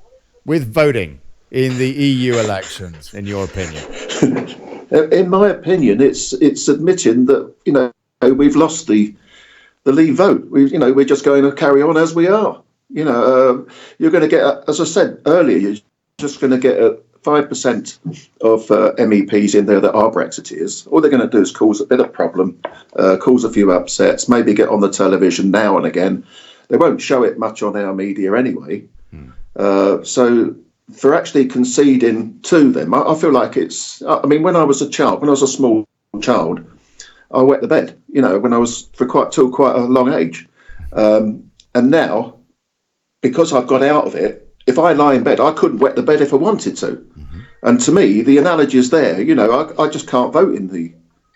with voting in the EU elections, in your opinion? In my opinion, it's admitting that we've lost the the Leave vote. We're just going to carry on as we are. You're going to get, as I said earlier, you're just going to get 5% of MEPs in there that are Brexiteers. All they're going to do is cause a bit of problem, cause a few upsets, maybe get on the television now and again. They won't show it much on our media anyway. So for actually conceding to them, I feel like it's, I mean, when I was a small child, I wet the bed, when I was till quite a long age. And now, because I've got out of it, if I lie in bed, I couldn't wet the bed if I wanted to. And to me, the analogy is there. I just can't vote in the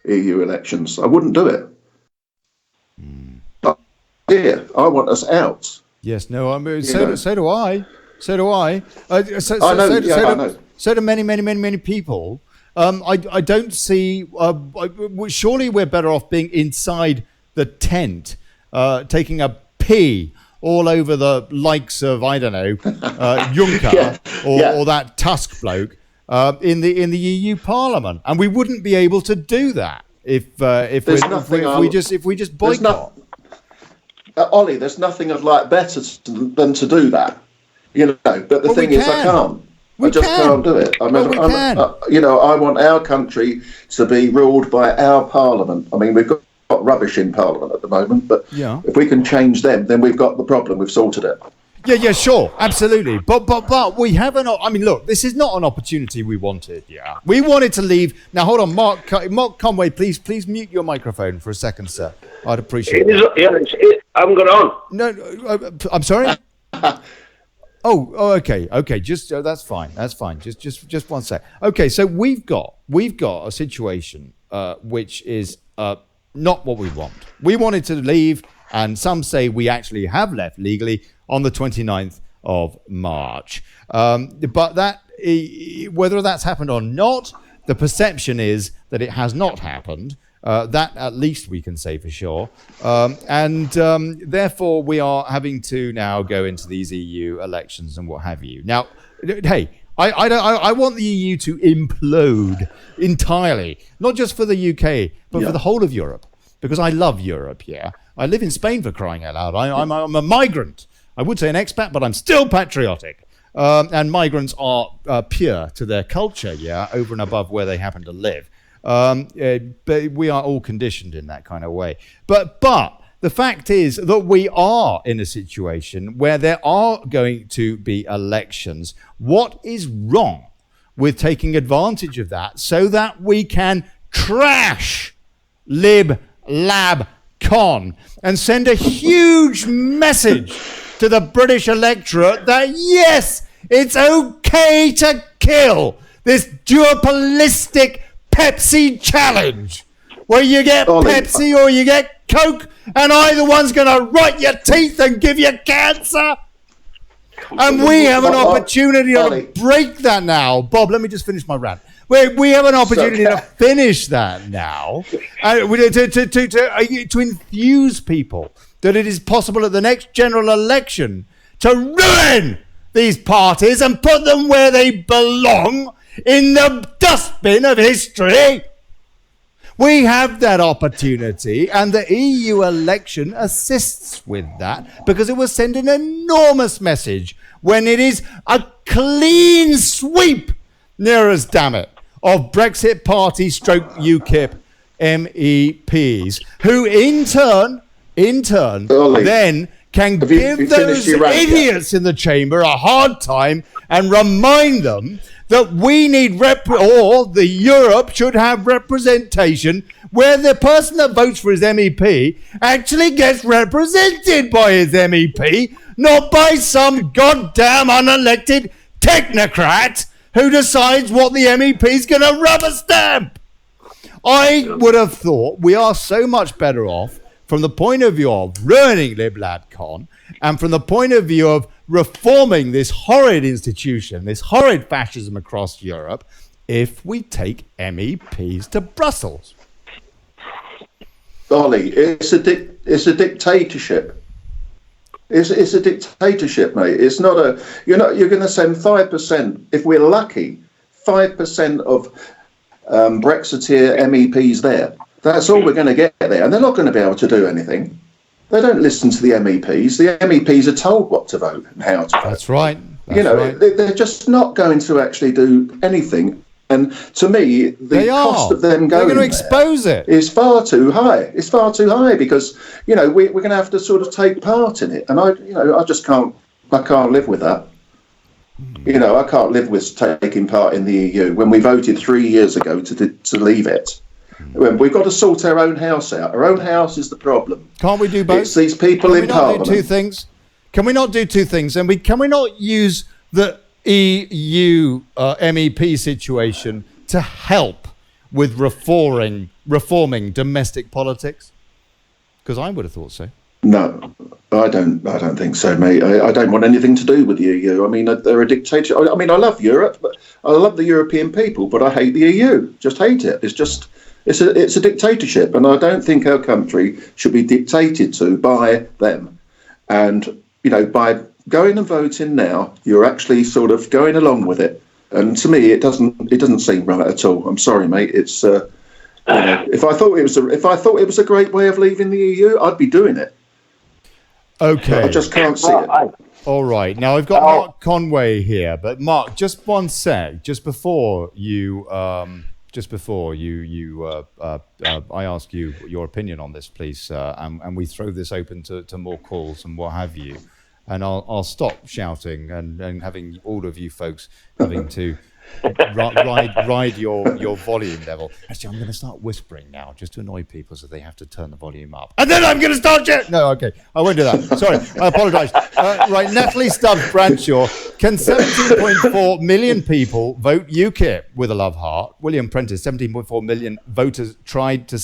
EU elections. I wouldn't do it. I want us out. Yes, no, I mean, so do I. So do I. I know. So do many people. I don't see. Surely we're better off being inside the tent, taking a pee all over the likes of, I don't know, Juncker or that Tusk bloke in the EU Parliament, and we wouldn't be able to do that if we just boycott. Ollie, there's nothing I'd like better than to do that, But the thing is, I can't. I just can't do it. I want our country to be ruled by our Parliament. I mean, we've got rubbish in Parliament at the moment, but if we can change them, then we've got the problem. We've sorted it. Yeah, sure, absolutely. But we have I mean, look, this is not an opportunity we wanted. Yeah, we wanted to leave. Now, hold on, Mark Conway, please mute your microphone for a second, sir. I'd appreciate it. I haven't got on. No, I'm sorry. Oh, okay. Just that's fine. Just one sec. Okay, so we've got a situation which is not what we want. We wanted to leave, and some say we actually have left legally on the 29th of March. But that, whether that's happened or not, the perception is that it has not happened. That at least we can say for sure. And therefore we are having to now go into these EU elections and what have you. Now, hey, I want the EU to implode entirely, not just for the UK, but for the whole of Europe, because I love Europe, I live in Spain, for crying out loud. I'm a migrant. I would say an expat, but I'm still patriotic. And migrants are pure to their culture, over and above where they happen to live. But we are all conditioned in that kind of way. But the fact is that we are in a situation where there are going to be elections. What is wrong with taking advantage of that so that we can trash Lib Lab Con and send a huge message to the British electorate that yes, it's okay to kill this duopolistic Pepsi challenge, where you get Pepsi or you get Coke, and either one's going to rot your teeth and give you cancer. And we have an opportunity to break that now. Bob, let me just finish my rant. We have an opportunity to finish that now, to enthuse people that it is possible at the next general election to ruin these parties and put them where they belong, in the dustbin of history. We have that opportunity, and the EU election assists with that, because it will send an enormous message when it is a clean sweep, near us damn it, of Brexit Party stroke UKIP MEPs, who in turn then can give those idiots in the chamber a hard time and remind them that we need the Europe should have representation where the person that votes for his MEP actually gets represented by his MEP, not by some goddamn unelected technocrat who decides what the MEP is going to rubber stamp. I would have thought we are so much better off from the point of view of ruining Lib Lab Con and from the point of view of reforming this horrid institution, this horrid fascism across Europe, if we take MEPs to Brussels. Ollie, it's a dictatorship. It's a dictatorship, mate. It's not a. You're going to send 5%, if we're lucky, 5% of Brexiteer MEPs there. That's all we're going to get there, and they're not going to be able to do anything. They don't listen to the MEPs. The MEPs are told what to vote and how to vote. That's right. They're just not going to actually do anything. And to me, the cost of them They're going going to expose it. Is far too high. It's far too high because we're going to have to sort of take part in it, and I just can't. I can't live with that. I can't live with taking part in the EU when we voted 3 years ago to leave it. We've got to sort our own house out. Our own house is the problem. Can't we do both? It's these people in Parliament. Can we not do two things? Can we not do two things? And can we not use the EU MEP situation to help with reforming domestic politics? Because I would have thought so. No, I don't think so, mate. I don't want anything to do with the EU. I mean, they're a dictatorship. I mean, I love Europe, but I love the European people, but I hate the EU. Just hate it. It's a dictatorship, and I don't think our country should be dictated to by them. And by going and voting now, you're actually sort of going along with it. And to me, it doesn't seem right at all. I'm sorry, mate. It's if I thought it was a great way of leaving the EU, I'd be doing it. Okay. I just can't see it. All right. Now I've got Mark Conway here, but Mark, just one sec. Just before I ask you your opinion on this, please, and we throw this open to more calls and what have you. And I'll stop shouting and having all of you folks having to ride your volume level. Actually, I'm going to start whispering now just to annoy people so they have to turn the volume up. And then I'm going to start shouting. No, okay. I won't do that. Sorry. I apologise. Right. Natalie Stubbs-Bradshaw. Can 17.4 million people vote UKIP with a love heart? William Prentice, 17.4 million voters tried to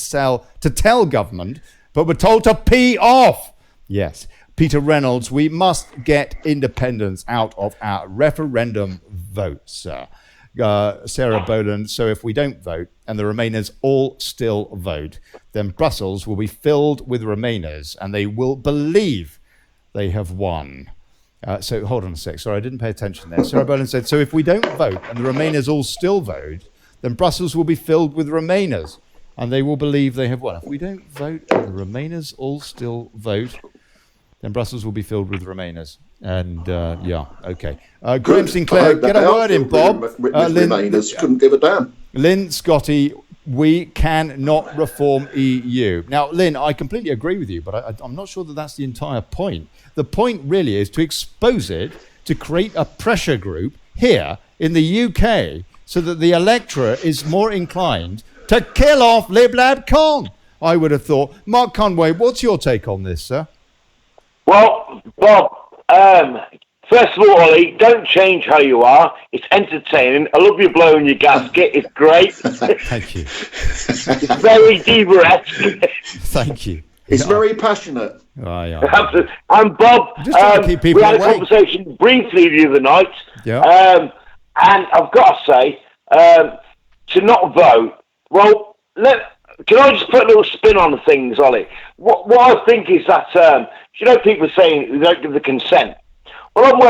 tell government, but were told to pee off. Yes. Peter Reynolds, we must get independence out of our referendum votes. Sarah Boland, so if we don't vote and the Remainers all still vote, then Brussels will be filled with Remainers and they will believe they have won. So hold on a sec. Sorry, I didn't pay attention there. Sarah Boland said, so if we don't vote and the Remainers all still vote, then Brussels will be filled with Remainers and they will believe they have won. If we don't vote and the Remainers all still vote, then Brussels will be filled with Remainers. And okay. Graham Sinclair, get a word in, Bob. Remainers couldn't give a damn. Lynn Scotty, we cannot reform EU. Now, Lynn, I completely agree with you, but I'm not sure that that's the entire point. The point really is to expose it, to create a pressure group here in the UK so that the electorate is more inclined to kill off Lib Lab Con. I would have thought. Mark Conway, what's your take on this, sir? Well, Bob, first of all, Ollie, don't change how you are. It's entertaining. I love you blowing your gasket. It's great. Thank you. It's very Diva-esque. Thank you. It's very passionate. Absolutely. And Bob, keep people we had a awake. conversation briefly the other night. Yeah. And I've got to say, to not vote, well, can I just put a little spin on things, Ollie? What I think is that, people are saying they don't give the consent. Well, I'm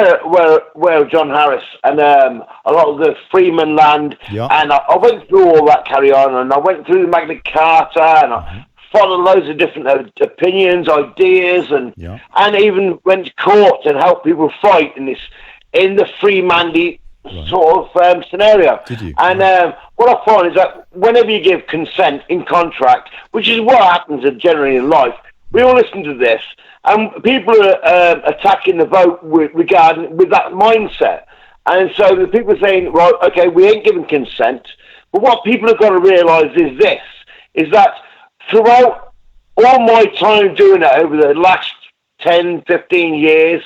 aware of John Harris and a lot of the Freeman land, and I went through all that carry on, and I went through the Magna Carta, and I followed loads of different opinions, ideas, and even went to court and helped people fight in the Freeman sort of scenario. Did you? And what I find is that whenever you give consent in contract, which is what happens generally in life, we all listen to this, and people are attacking the vote with that mindset. And so the people are saying, right, okay, we ain't giving consent. But what people have got to realise is that throughout all my time doing it over the last 10, 15 years,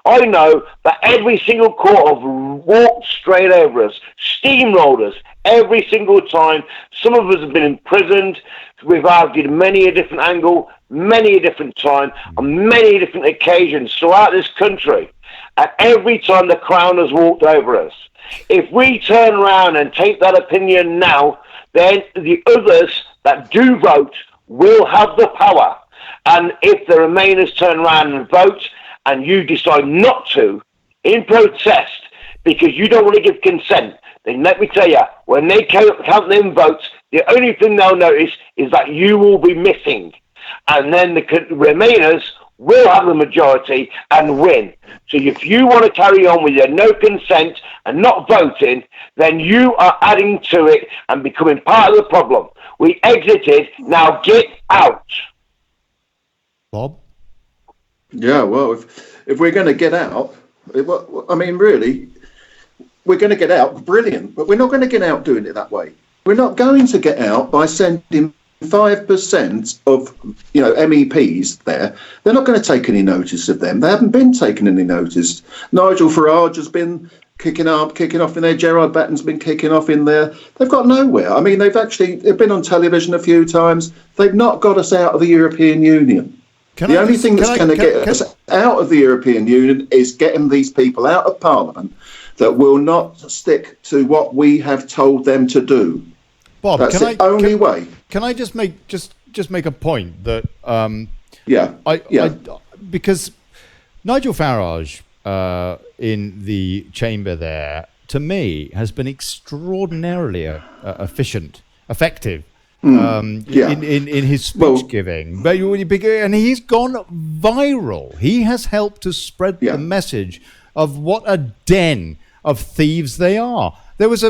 I know that every single court have walked straight over us, steamrolled us, every single time. Some of us have been imprisoned. We've argued many a different angle, many a different time, on many different occasions throughout this country. And every time the Crown has walked over us. If we turn around and take that opinion now, then the others that do vote will have the power. And if the Remainers turn around and vote, and you decide not to, in protest, because you don't want to give consent, then let me tell you, when they count them votes, the only thing they'll notice is that you will be missing. and then the Remainers will have the majority and win. So if you want to carry on with your no consent and not voting, then you are adding to it and becoming part of the problem. We exited, now get out. Bob? Yeah, well, if we're going to get out, I mean, really, we're going to get out, brilliant, but we're not going to get out doing it that way. We're not going to get out by sending 5% of, MEPs there. They're not going to take any notice of them. They haven't been taking any notice. Nigel Farage has been kicking off in there. Gerard Batten's been kicking off in there. They've got nowhere. I mean, they've been on television a few times. They've not got us out of the European Union. The only thing that's going to get us out of the European Union is getting these people out of Parliament that will not stick to what we have told them to do. Bob, that's the only way. Can I just make a point that because Nigel Farage in the chamber there, to me, has been extraordinarily effective in his speech giving, and he's gone viral. He has helped to spread the message of what a den of thieves they are. There was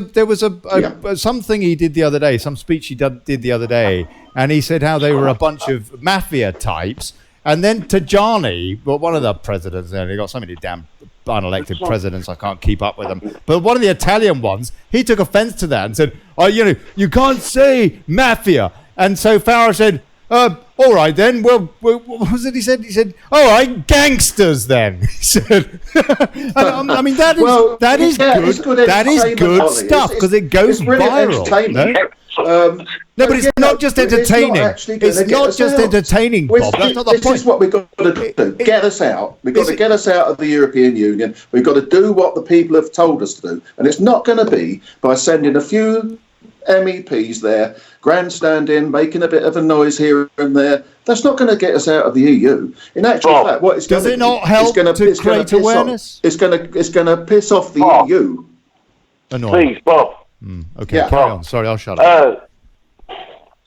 something he did the other day, some speech he did the other day, and he said how they were a bunch of mafia types. And then Tajani, one of the presidents, they got so many damn unelected presidents, I can't keep up with them. But one of the Italian ones, he took offense to that and said, you can't say mafia. And so Farage said, all right then. Well, what was it he said? He said, all right, gangsters then. He said, I mean, that is good. That is good stuff because it goes viral. No, but it's not just entertaining. It's not just entertaining, Bob. That's not the point. This is what we've got to do. Get us out. We've got to get us out of the European Union. We've got to do what the people have told us to do. And it's not going to be by sending a few MEPs there, grandstanding, making a bit of a noise here and there. That's not going to get us out of the EU. In actual fact, what it's going to do, does it not help to create awareness? It's going to piss off the EU. Please, Bob. Okay, carry on. Sorry, I'll shut up.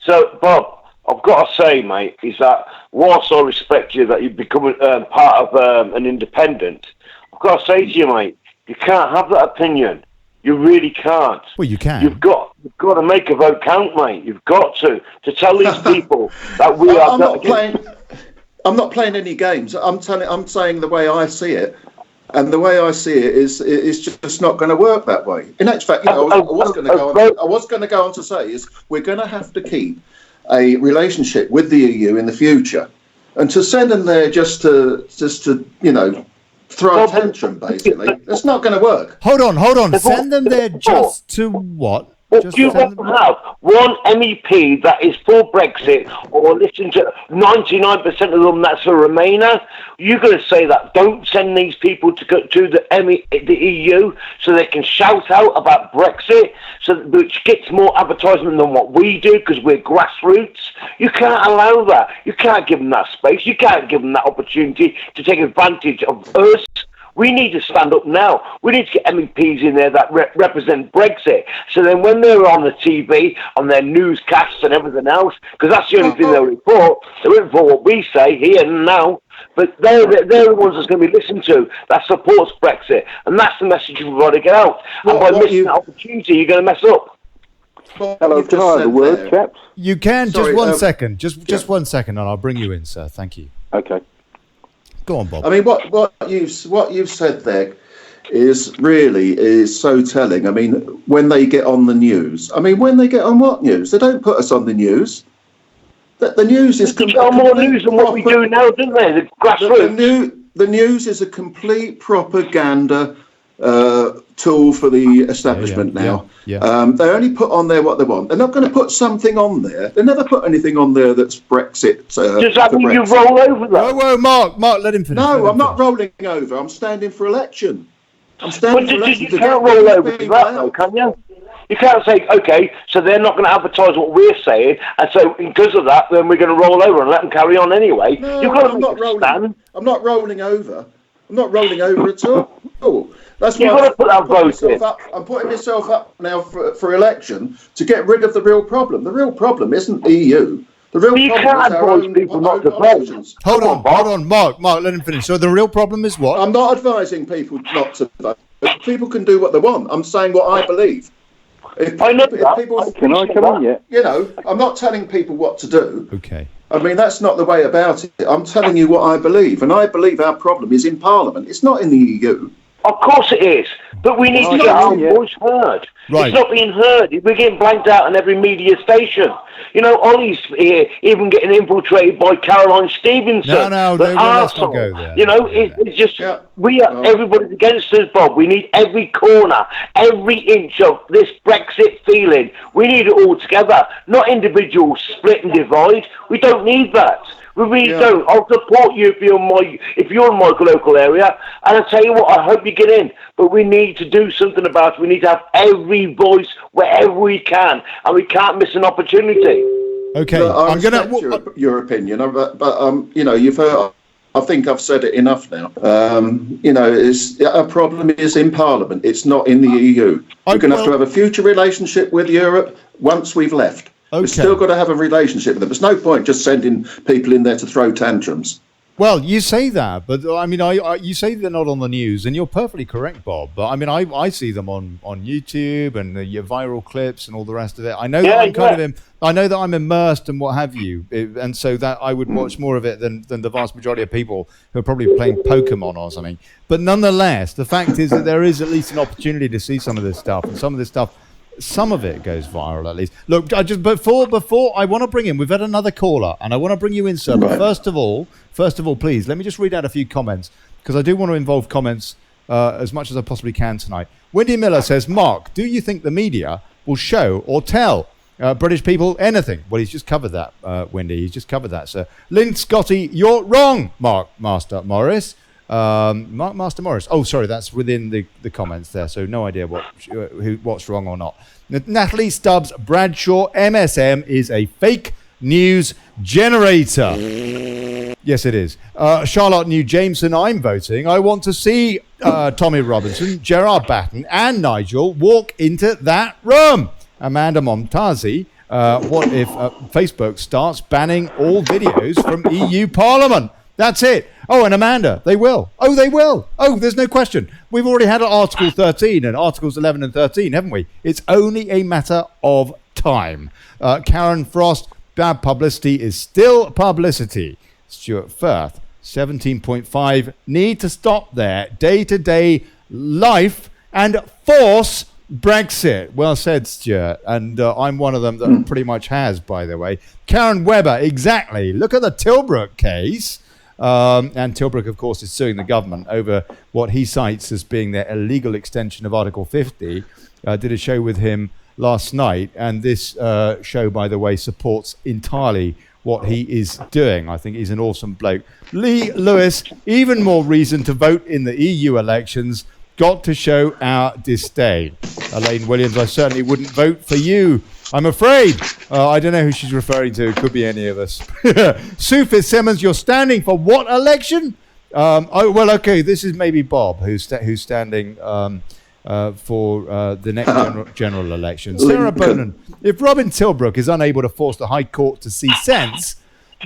So, Bob, I've got to say, mate, is that whilst I respect you that you've become part of an independent, I've got to say to you, mate, you can't have that opinion. You really can't. Well, you can. You've got to make a vote count, mate. You've got to tell these people that we are. I'm not playing any games. I'm saying the way I see it, and the way I see it is just not going to work that way. In actual fact, I was going to go on to say is we're going to have to keep a relationship with the EU in the future, and to send them there just to throw a tantrum, basically, that's not going to work. Hold on. Send them there just to what? You want to have one MEP that is for Brexit, or listen to 99% of them that's a Remainer. You're going to say that don't send these people to go to the EU so they can shout out about Brexit, which gets more advertisement than what we do because we're grassroots. You can't allow that. You can't give them that space. You can't give them that opportunity to take advantage of us. We need to stand up now. We need to get MEPs in there that represent Brexit. So then when they're on the TV, on their newscasts and everything else, because that's the only thing they'll report, they won't report what we say here and now, but they're the ones that's going to be listened to, that supports Brexit. And that's the message you've got to get out. And by missing that opportunity, you're going to mess up. Hello, can I have a word, chaps? You can. Sorry, just 1 second. Just 1 second, and I'll bring you in, sir. Thank you. Okay. Go on, Bob. I mean, what you've said there is so telling. I mean, when they get on the news. I mean, when they get on what news? They don't put us on the news. The news is more news than what we do now, don't they? The grassroots. The news is a complete propaganda tool for the establishment now. Yeah. They only put on there what they want. They're not going to put something on there. They never put anything on there that's Brexit. Does that mean you roll over that? Whoa, Mark, let him finish. No, I'm not rolling over. I'm standing for election. You can't roll over that, though, can you? You can't say, okay, so they're not going to advertise what we're saying, and so because of that, then we're going to roll over and let them carry on anyway. No, You've got to I'm not rolling over. I'm not rolling over at all. That's why You've got to put that vote in. I'm putting myself up now for election to get rid of the real problem. The real problem isn't EU. The real But you problem can't is our advise own, people not to vote. politicians. Hold Come on, on, Bob. Mark, let him finish. So the real problem is what? I'm not advising people not to vote. People can do what they want. I'm saying what I believe. I know that. People, Can I come in yet? you know, I'm not telling people what to do. Okay. I mean, that's not the way about it. I'm telling you what I believe. And I believe our problem is in Parliament. It's not in the EU. Of course it is. But we need to get our voice heard. Right. It's not being heard. We're getting blanked out on every media station. You know, Ollie's here, even getting infiltrated by Caroline Stevenson. No, the let's not arsehole. go there. You know, it's just, Yeah. everybody's against us, Bob. We need every corner, every inch of this Brexit feeling. We need it all together, not individuals split and divide. We don't need that. We really don't. I'll support you if you're in my local area, and I'll tell you what, I hope you get in. But we need to do something about it. We need to have every voice wherever we can, and we can't miss an opportunity. Okay, Look, I I'm gonna. respect your opinion, but you know, you've heard. I think I've said it enough now. You know, our problem is in Parliament. It's not in the EU. We're going to have to have a future relationship with Europe once we've left. We've still got to have a relationship with them. There's no point just sending people in there to throw tantrums. Well, you say that, but I mean, you say they're not on the news, and you're perfectly correct, Bob. But I mean, I see them on YouTube and your viral clips and all the rest of it. I know that I know that I'm immersed and what have you, and so that I would watch more of it than the vast majority of people who are probably playing Pokemon or something. But nonetheless, the fact is that there is at least an opportunity to see some of this stuff, and some of this stuff. Some of it goes viral, at least. Look, before I want to bring in, we've had another caller, and I want to bring you in, sir. But first of all, please, let me just read out a few comments, because I do want to involve comments as much as I possibly can tonight. Wendy Miller says, Mark, do you think the media will show or tell British people anything? Well, he's just covered that, Wendy. He's just covered that, sir. Lynn Scotty, you're wrong, Mark Master Morris. Mark Master Morris. Oh, sorry, that's within the comments there, so no idea what's wrong or not. Natalie Stubbs Bradshaw, MSM is a fake news generator. Yes, it is. Charlotte New Jameson, I'm voting. I want to see Tommy Robinson, Gerard Batten, and Nigel walk into that room. Amanda Momtazi. What if Facebook starts banning all videos from EU Parliament? That's it. Oh, and Amanda, they will. Oh, they will. Oh, there's no question. We've already had Article 13 and Articles 11 and 13, haven't we? It's only a matter of time. Karen Frost, bad publicity is still publicity. Stuart Firth, 17.5, need to stop there. Day-to-day life and force Brexit. Well said, Stuart. And I'm one of them that pretty much has, by the way. Karen Webber, exactly. Look at the Tilbrook case. And Tilbrook, of course, is suing the government over what he cites as being their illegal extension of Article 50. Did a show with him last night, and this show, by the way, supports entirely what he is doing. I think he's an awesome bloke. Lee Lewis, even more reason to vote in the EU elections. Got to show our disdain. Elaine Williams, I certainly wouldn't vote for you, I'm afraid. I don't know who she's referring to. Could be any of us. Sue Fitzsimmons, you're standing for what election? Okay, this is maybe Bob, who's standing for the next general election. Sarah Bonan, if Robin Tilbrook is unable to force the High Court to see sense,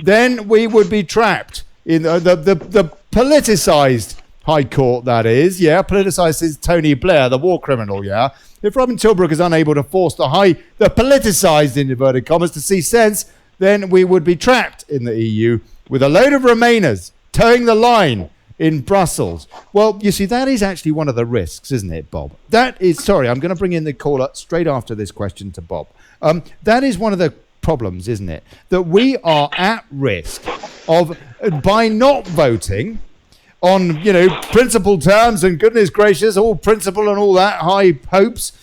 then we would be trapped in the politicised High Court, that is. Yeah, politicised Tony Blair, the war criminal, yeah. If Robin Tilbrook is unable to force the politicised, in inverted commas, to see sense, then we would be trapped in the EU with a load of Remainers towing the line in Brussels. Well, you see, that is actually one of the risks, isn't it, Bob? That is, sorry, I'm going to bring in the caller straight after this question to Bob. That is one of the problems, isn't it? That we are at risk of, by not voting on, principle terms and goodness gracious, all principle and all that, high hopes,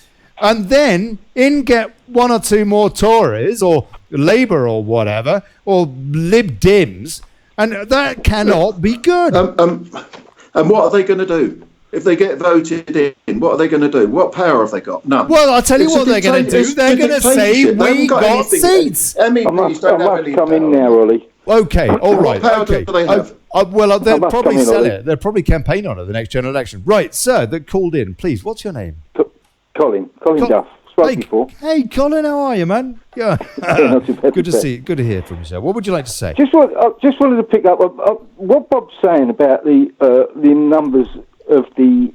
and then in get one or two more Tories or Labour or whatever, or Lib Dems, and that cannot be good. And what are they going to do? If they get voted in, what are they going to do? What power have they got? None. Well, I'll tell you what they're going to do. They're going to say, we got seats. MEPs don't have any come power. in now, Ollie. Okay, all right. What power Okay. do they have? Well, they'll must probably come in, sell Ollie. it. They'll probably campaign on it the next general election. Right, sir, that called in. Please, what's your name? Colin Duff. spoke before. Hey, Colin, how are you, man? Yeah. Not too bad, Good to too bad. see you. Good to hear from you, sir. What would you like to say? I just wanted to pick up what Bob's saying about the numbers of the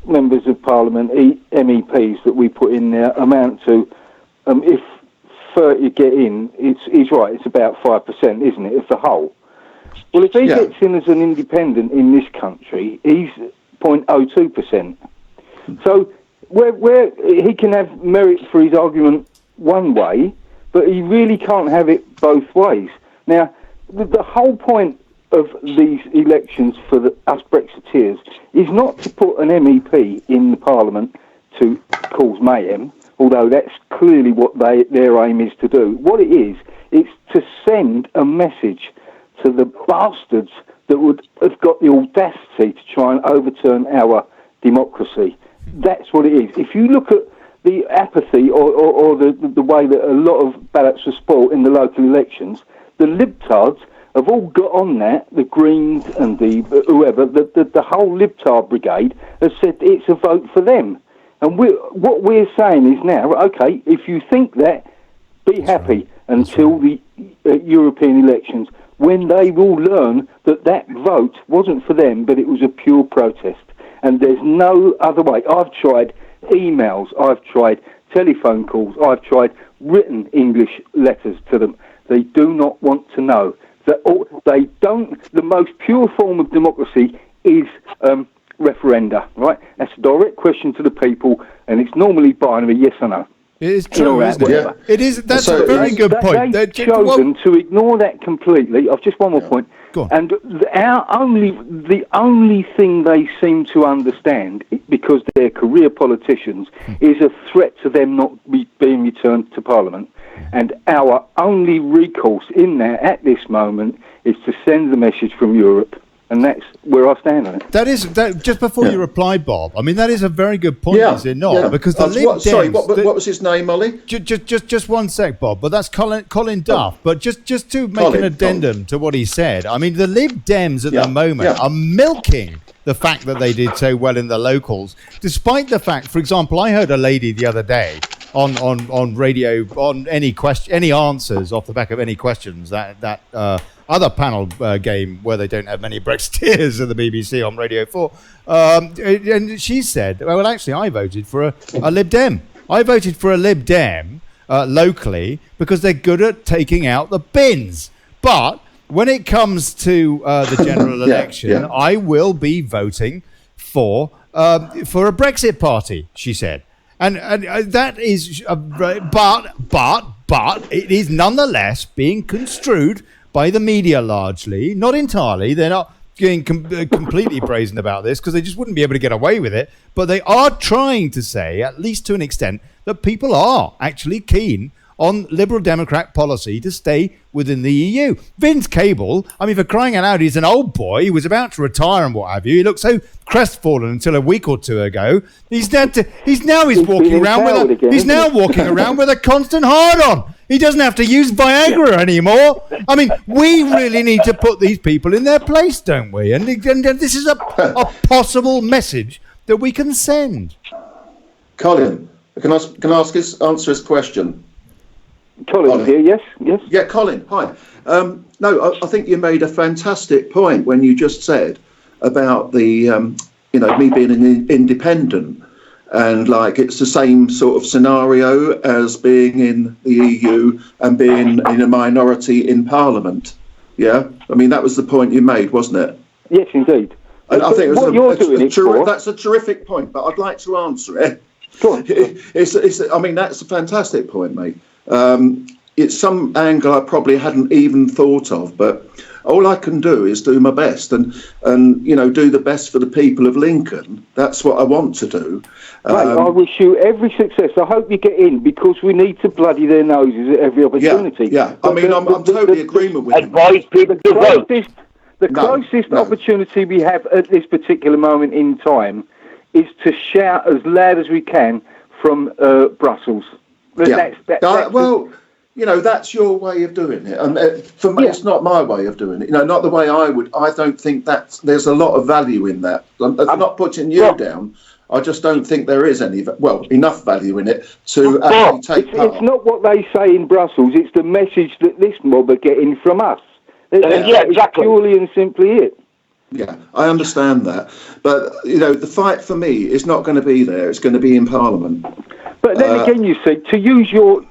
members of Parliament, MEPs that we put in there amount to, if 30 get in, he's right, it's about 5%, isn't it, of the whole? Well, if he gets in as an independent in this country, he's 0.02%. So where he can have merit for his argument one way, but he really can't have it both ways. Now, the whole point of these elections for us Brexiteers is not to put an MEP in the Parliament to cause mayhem, although that's clearly what their aim is to do. What it is, it's to send a message to the bastards that would have got the audacity to try and overturn our democracy. That's what it is. If you look at the apathy or the way that a lot of ballots were spoiled in the local elections, the libtards have all got on that, the Greens and the whoever, the whole libtard brigade has said it's a vote for them. And what we're saying is now, okay, if you think that, be happy until the European elections, when they will learn that vote wasn't for them, but it was a pure protest. And there's no other way. I've tried emails, I've tried telephone calls, I've tried written English letters to them. They do not want to know. They don't. The most pure form of democracy is referenda, right? That's a direct question to the people, and it's normally binary, yes or no. It is true, isn't it? Yeah. It is. That's a very good point. They've chosen to ignore that completely. I've just one more point. Go on. And the only thing they seem to understand, because they're career politicians, is a threat to them not being returned to Parliament. And our only recourse in there at this moment is to send the message from Europe. And that's where I stand on it. That is just before you reply, Bob. I mean, that is a very good point, is it not? Yeah. Because the Lib Dems. Sorry, what was his name, Ollie? Just 1 sec, Bob. But that's Colin Duff. But just to make an addendum to what he said, I mean, the Lib Dems at the moment are milking the fact that they did so well in the locals, despite the fact, for example, I heard a lady the other day on radio on any answers off the back of any questions that other panel game where they don't have many Brexiteers at the BBC on Radio 4. And she said, well, actually, I voted for a Lib Dem. I voted for a Lib Dem locally because they're good at taking out the bins. But when it comes to the general election, I will be voting for a Brexit party, she said. And that is, but it is nonetheless being construed by the media largely, not entirely. They're not getting completely brazen about this because they just wouldn't be able to get away with it. But they are trying to say, at least to an extent, that people are actually keen on Liberal Democrat policy to stay within the EU. Vince Cable, I mean, for crying out loud, he's an old boy. He was about to retire and what have you. He looked so crestfallen until a week or two ago. He's now walking around with a constant hard-on. He doesn't have to use Viagra anymore. I mean, we really need to put these people in their place, don't we? And this is a possible message that we can send. Colin, can I answer his question? Colin here, yes. Yeah, Colin, hi. No, I think you made a fantastic point when you just said about the, me being an independent. And it's the same sort of scenario as being in the EU and being in a minority in Parliament. Yeah, I mean that was the point you made, wasn't it? Yes, indeed. And I think that's a terrific point, but I'd like to answer it. Go on. That's a fantastic point, mate. It's some angle I probably hadn't even thought of, but all I can do is do my best and do the best for the people of Lincoln. That's what I want to do. I wish you every success. I hope you get in because we need to bloody their noses at every opportunity. Yeah. I'm totally agreement with you. Advise people to vote. The closest opportunity we have at this particular moment in time is to shout as loud as we can from Brussels. That's your way of doing it. And for me, it's not my way of doing it. Not the way I would. I don't think there's a lot of value in that. I'm not putting you down. I just don't think there is enough value in it to actually take part. It's not what they say in Brussels. It's the message that this mob are getting from us. Yeah, exactly. Purely and simply it. Yeah, I understand that, but the fight for me is not going to be there. It's going to be in Parliament. But then again, you see, to use your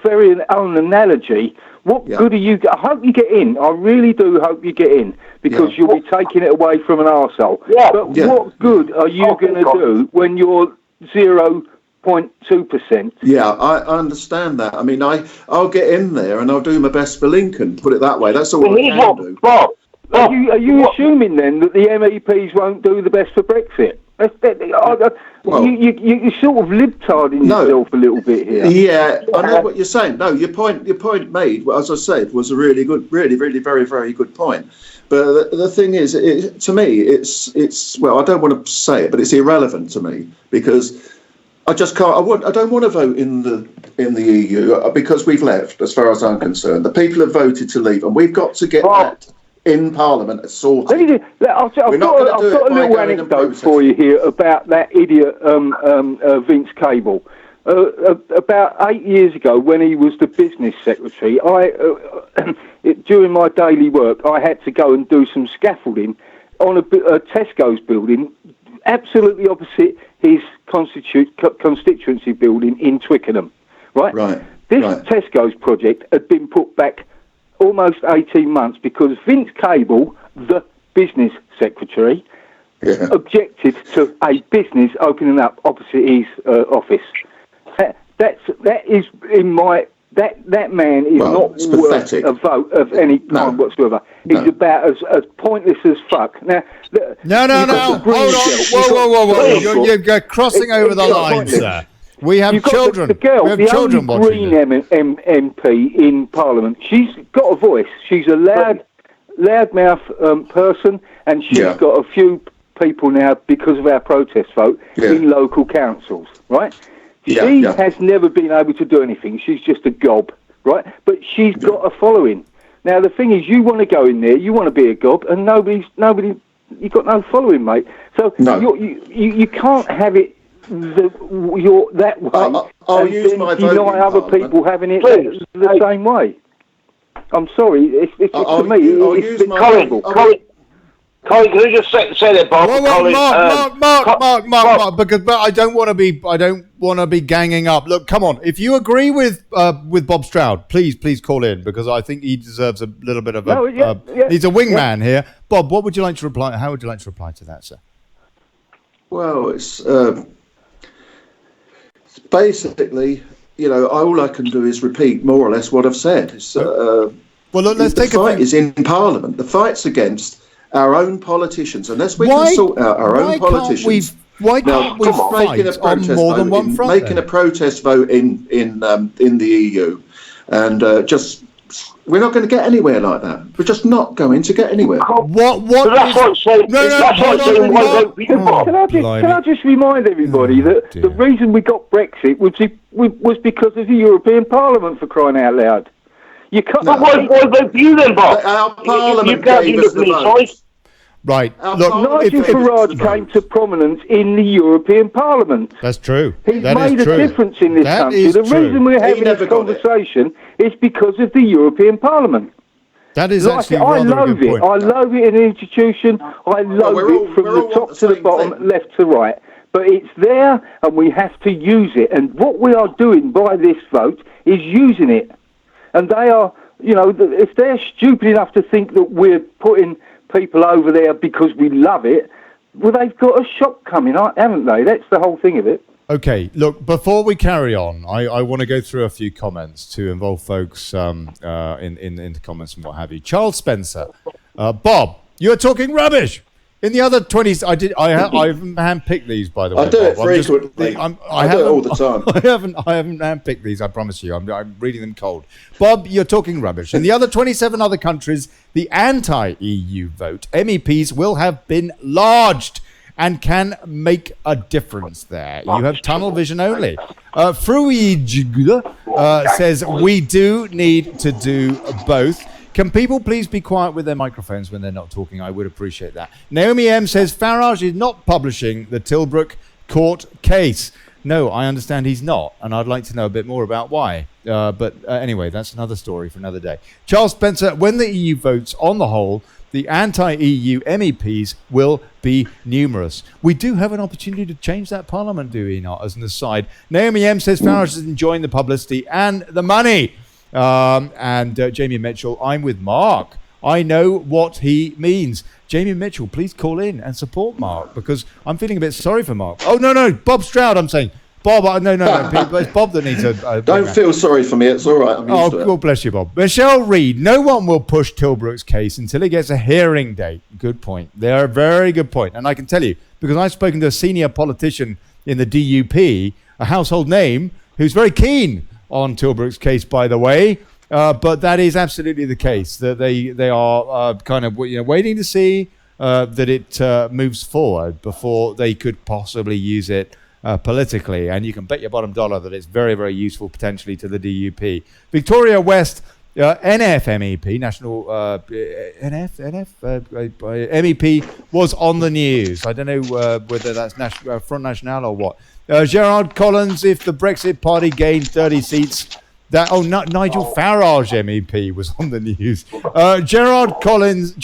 very own analogy, what good are you? I hope you get in. I really do hope you get in, because you'll be taking it away from an arsehole. Yeah. But what good are you going to do when you're 0.2%? Yeah, I understand that. I mean, I'll get in there and I'll do my best for Lincoln. Put it that way. That's all I can do. Bob, Are you assuming then that the MEPs won't do the best for Brexit? You're sort of libtarding yourself a little bit here. Yeah, I know what you're saying. No, your point made, as I said, was a really good, really, really, very, very good point. But the thing is, to me, it's well, I don't want to say it, but it's irrelevant to me, because I just can't. I don't want to vote in the EU because we've left. As far as I'm concerned, the people have voted to leave, and we've got to get that in Parliament sorted. I've got a little anecdote for you here about that idiot Vince Cable. About 8 years ago, when he was the business secretary, during my daily work, I had to go and do some scaffolding on a Tesco's building, absolutely opposite his constituency building in Twickenham. Right. This Tesco's project had been put back almost 18 months because Vince Cable, the business secretary, objected to a business opening up opposite his office. That is in my that man is not worth a vote of any kind whatsoever. He's about as pointless as fuck. Now, no. Hold on. Whoa. You're crossing over the line, sir. We have children. The only Green MP in Parliament. She's got a voice. She's a loudmouth person, and she's got a few people now because of our protest vote in local councils. Right? She has never been able to do anything. She's just a gob, right? But she's got a following. Now the thing is, you want to go in there, you want to be a gob, and nobody. You've got no following, mate. So you can't have it. You're that way, I'll use my vote deny other people having it the same way. I'm sorry, it's to me, it's terrible. Colin, can I just say that, Bob? Mark, because I don't want to be ganging up. Look, come on. If you agree with Bob Stroud, please call in, because I think he deserves a little bit of he's a wingman here. Bob, what would you like to reply? How would you like to reply to that, sir? Well, it's basically, all I can do is repeat more or less what I've said. Well, look, let's take the fight is in Parliament. The fight's against our own politicians. Unless we can sort out our own politicians. Why can't we fight on more than one front? Making a protest vote in the EU, and we're not going to get anywhere like that. We're just not going to get anywhere. What? That's what I'm saying. Can I just remind everybody that the reason we got Brexit was because of the European Parliament, for crying out loud. You can't. Why vote for you then, Bob? Our Parliament gave us the vote. Right. Look, Nigel Farage came to prominence in the European Parliament. That's true. He's made a difference in this country. The reason we're having this conversation is because of the European Parliament. That is actually rather a good point. I love it in an institution. I love it from the top to the bottom, left to right. But it's there, and we have to use it. And what we are doing by this vote is using it. And they are, if they're stupid enough to think that we're putting people over there because we love it, well, they've got a shock coming, haven't they? That's the whole thing of it. Okay, look, before we carry on, I want to go through a few comments to involve folks in the comments and what have you. Charles Spencer, Bob, you're talking rubbish. In the other 20s, I haven't handpicked these, by the way. I do it frequently. I do it all the time. I haven't handpicked these, I promise you. I'm reading them cold. Bob, you're talking rubbish. In the other 27 other countries, the anti-EU vote, MEPs will have been lodged and can make a difference there. You have tunnel vision only. Fruij says, we do need to do both. Can people please be quiet with their microphones when they're not talking? I would appreciate that. Naomi M says, Farage is not publishing the Tilbrook court case. No, I understand he's not, and I'd like to know a bit more about why. But anyway, that's another story for another day. Charles Spencer, when the EU votes, on the whole, the anti-EU MEPs will be numerous. We do have an opportunity to change that parliament, do we not, as an aside? Naomi M says Farage is enjoying the publicity and the money. And Jamie Mitchell, I'm with Mark. I know what he means. Jamie Mitchell, please call in and support Mark, because I'm feeling a bit sorry for Mark. Oh, no, Bob Stroud, I'm saying. Bob, no, it's Bob that needs a... Don't feel sorry for me, it's all right. I'm used to it. Well, bless you, Bob. Michelle Reed, no one will push Tilbrook's case until he gets a hearing date. Good point. They're a very good point. And I can tell you, because I've spoken to a senior politician in the DUP, a household name, who's very keen on Tilbrook's case, by the way. But that is absolutely the case, that they are kind of waiting to see that it moves forward before they could possibly use it politically. And you can bet your bottom dollar that it's very, very useful potentially to the DUP. Victoria West, NF MEP, National MEP, was on the news. I don't know whether that's Front National or what. Gerard Collins, if the Brexit Party gained 30 seats... Nigel Farage MEP was on the news. Gerard Collins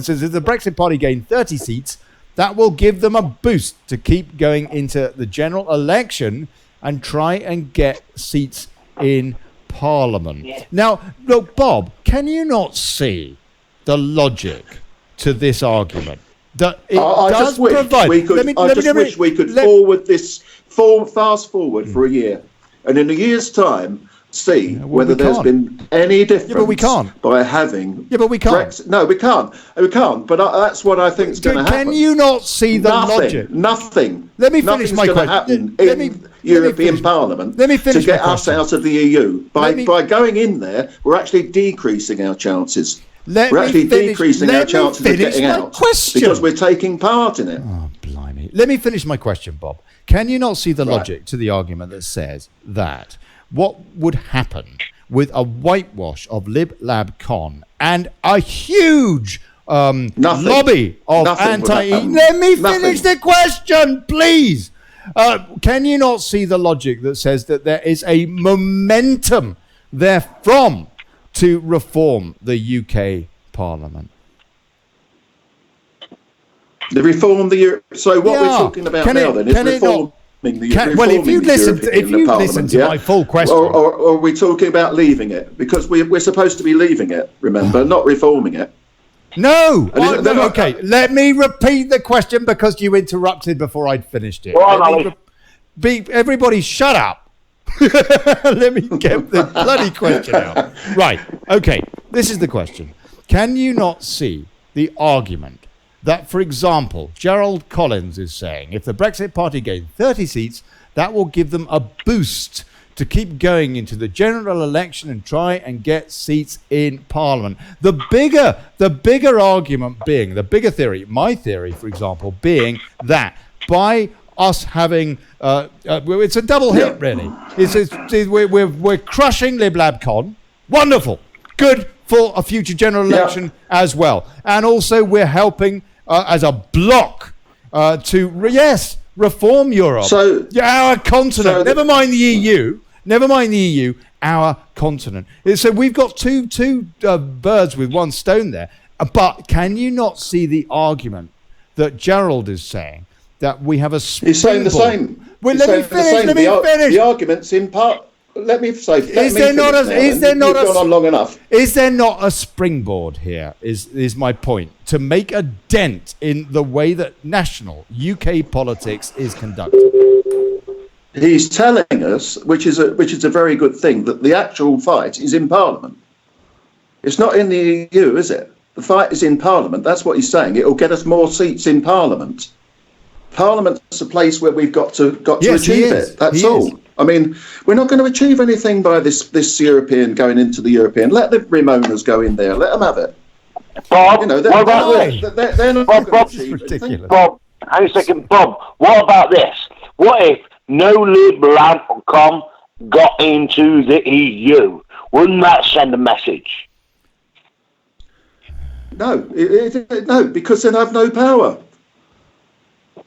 says if the Brexit Party gain 30 seats, that will give them a boost to keep going into the general election and try and get seats in Parliament. Yeah. Now, look, Bob, can you not see the logic to this argument? That it does provide. I just wish we could forward this fast forward for a year, and in a year's time. See whether there's been any difference but we can't. by having but we can't. Brexit. No, we can't. But that's what I think is going to happen. Can you not see the logic? Nothing. Let me finish my question. Happen in European Parliament to get us out of the EU. By going in there, we're actually decreasing our chances. We're actually decreasing our chances of getting out because we're taking part in it. Oh, blimey. Let me finish my question, Bob. Can you not see the logic to the argument that says that what would happen with a whitewash of Lib Lab Con and a huge lobby of anti-EU? Let me finish the question, please. Can you not see the logic that says that there is a momentum therefrom to reform the UK Parliament? The reform So what we're talking about now then is reform. If you listen to my full question, or are we talking about leaving it? Because we're supposed to be leaving it, remember, not reforming it. No. Okay, let me repeat the question because you interrupted before I'd finished it. Everybody shut up. Let me get the bloody question out. Right, okay, this is the question. Can you not see the argument that, for example, Gerald Collins is saying if the Brexit Party gain 30 seats, that will give them a boost to keep going into the general election and try and get seats in Parliament? The bigger argument being, the bigger theory, my theory, for example, being that by us having, it's a double hit, really. We're crushing Lib Lab Con. Wonderful. Good for a future general election as well. And also we're helping as a bloc to reform Europe. Our continent. Never mind the EU, our continent. So we've got two birds with one stone there. But can you not see the argument that Gerald is saying, that we have a springboard? He's saying the same. Well, let me finish. The argument's in part... Let me say. Is there not a springboard here? Is my point, to make a dent in the way that national UK politics is conducted? He's telling us, which is a very good thing, that the actual fight is in Parliament. It's not in the EU, is it? The fight is in Parliament. That's what he's saying. It will get us more seats in Parliament. Parliament's a place where we've got to achieve it. That's all. I mean, we're not going to achieve anything by this European going into the European. Let the Remoaners go in there. Let them have it. Bob, they're not going to achieve anything. Bob, hang a second. Bob, what about this? What if no Lib Lab Con got into the EU? Wouldn't that send a message? No, no, because they'd have no power.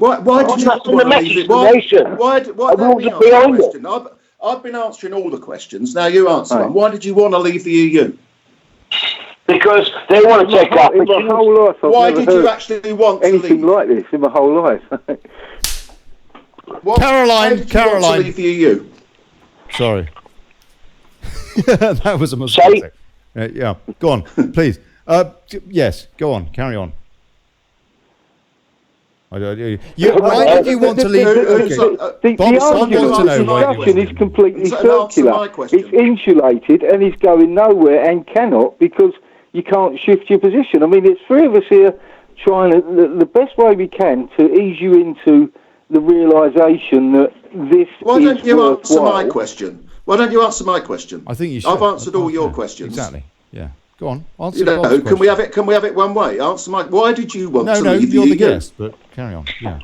Why did you That's want the to message leave it? to the nation. Why I let want me to answer be the on it. question. I've been answering all the questions. Now you answer Right. one. Why did you want to leave the EU? Because they want to take our In my whole life, I've Why never did you heard actually want to anything leave? like this in my whole life. Why Caroline, did you want to leave the EU? Sorry. That was a mistake. Yeah, go on, please. Yes, go on, carry on. Why did you want to leave? The Bob argument, wants to know the why you discussion want is completely And answer circular. my question. It's insulated and it's going nowhere and cannot because you can't shift your position. I mean, it's three of us here trying the best way we can to ease you into the realisation that this Why is don't you answer my worthwhile. question? Why don't you answer my question? I think you should. I've answered all your Yeah, questions. Exactly. Yeah. Go on. Answer You know, Bob's can we question. have it? Can we have it one way? Answer my. Why did you want to No, leave you're the the EU? guest, but carry on. Yeah.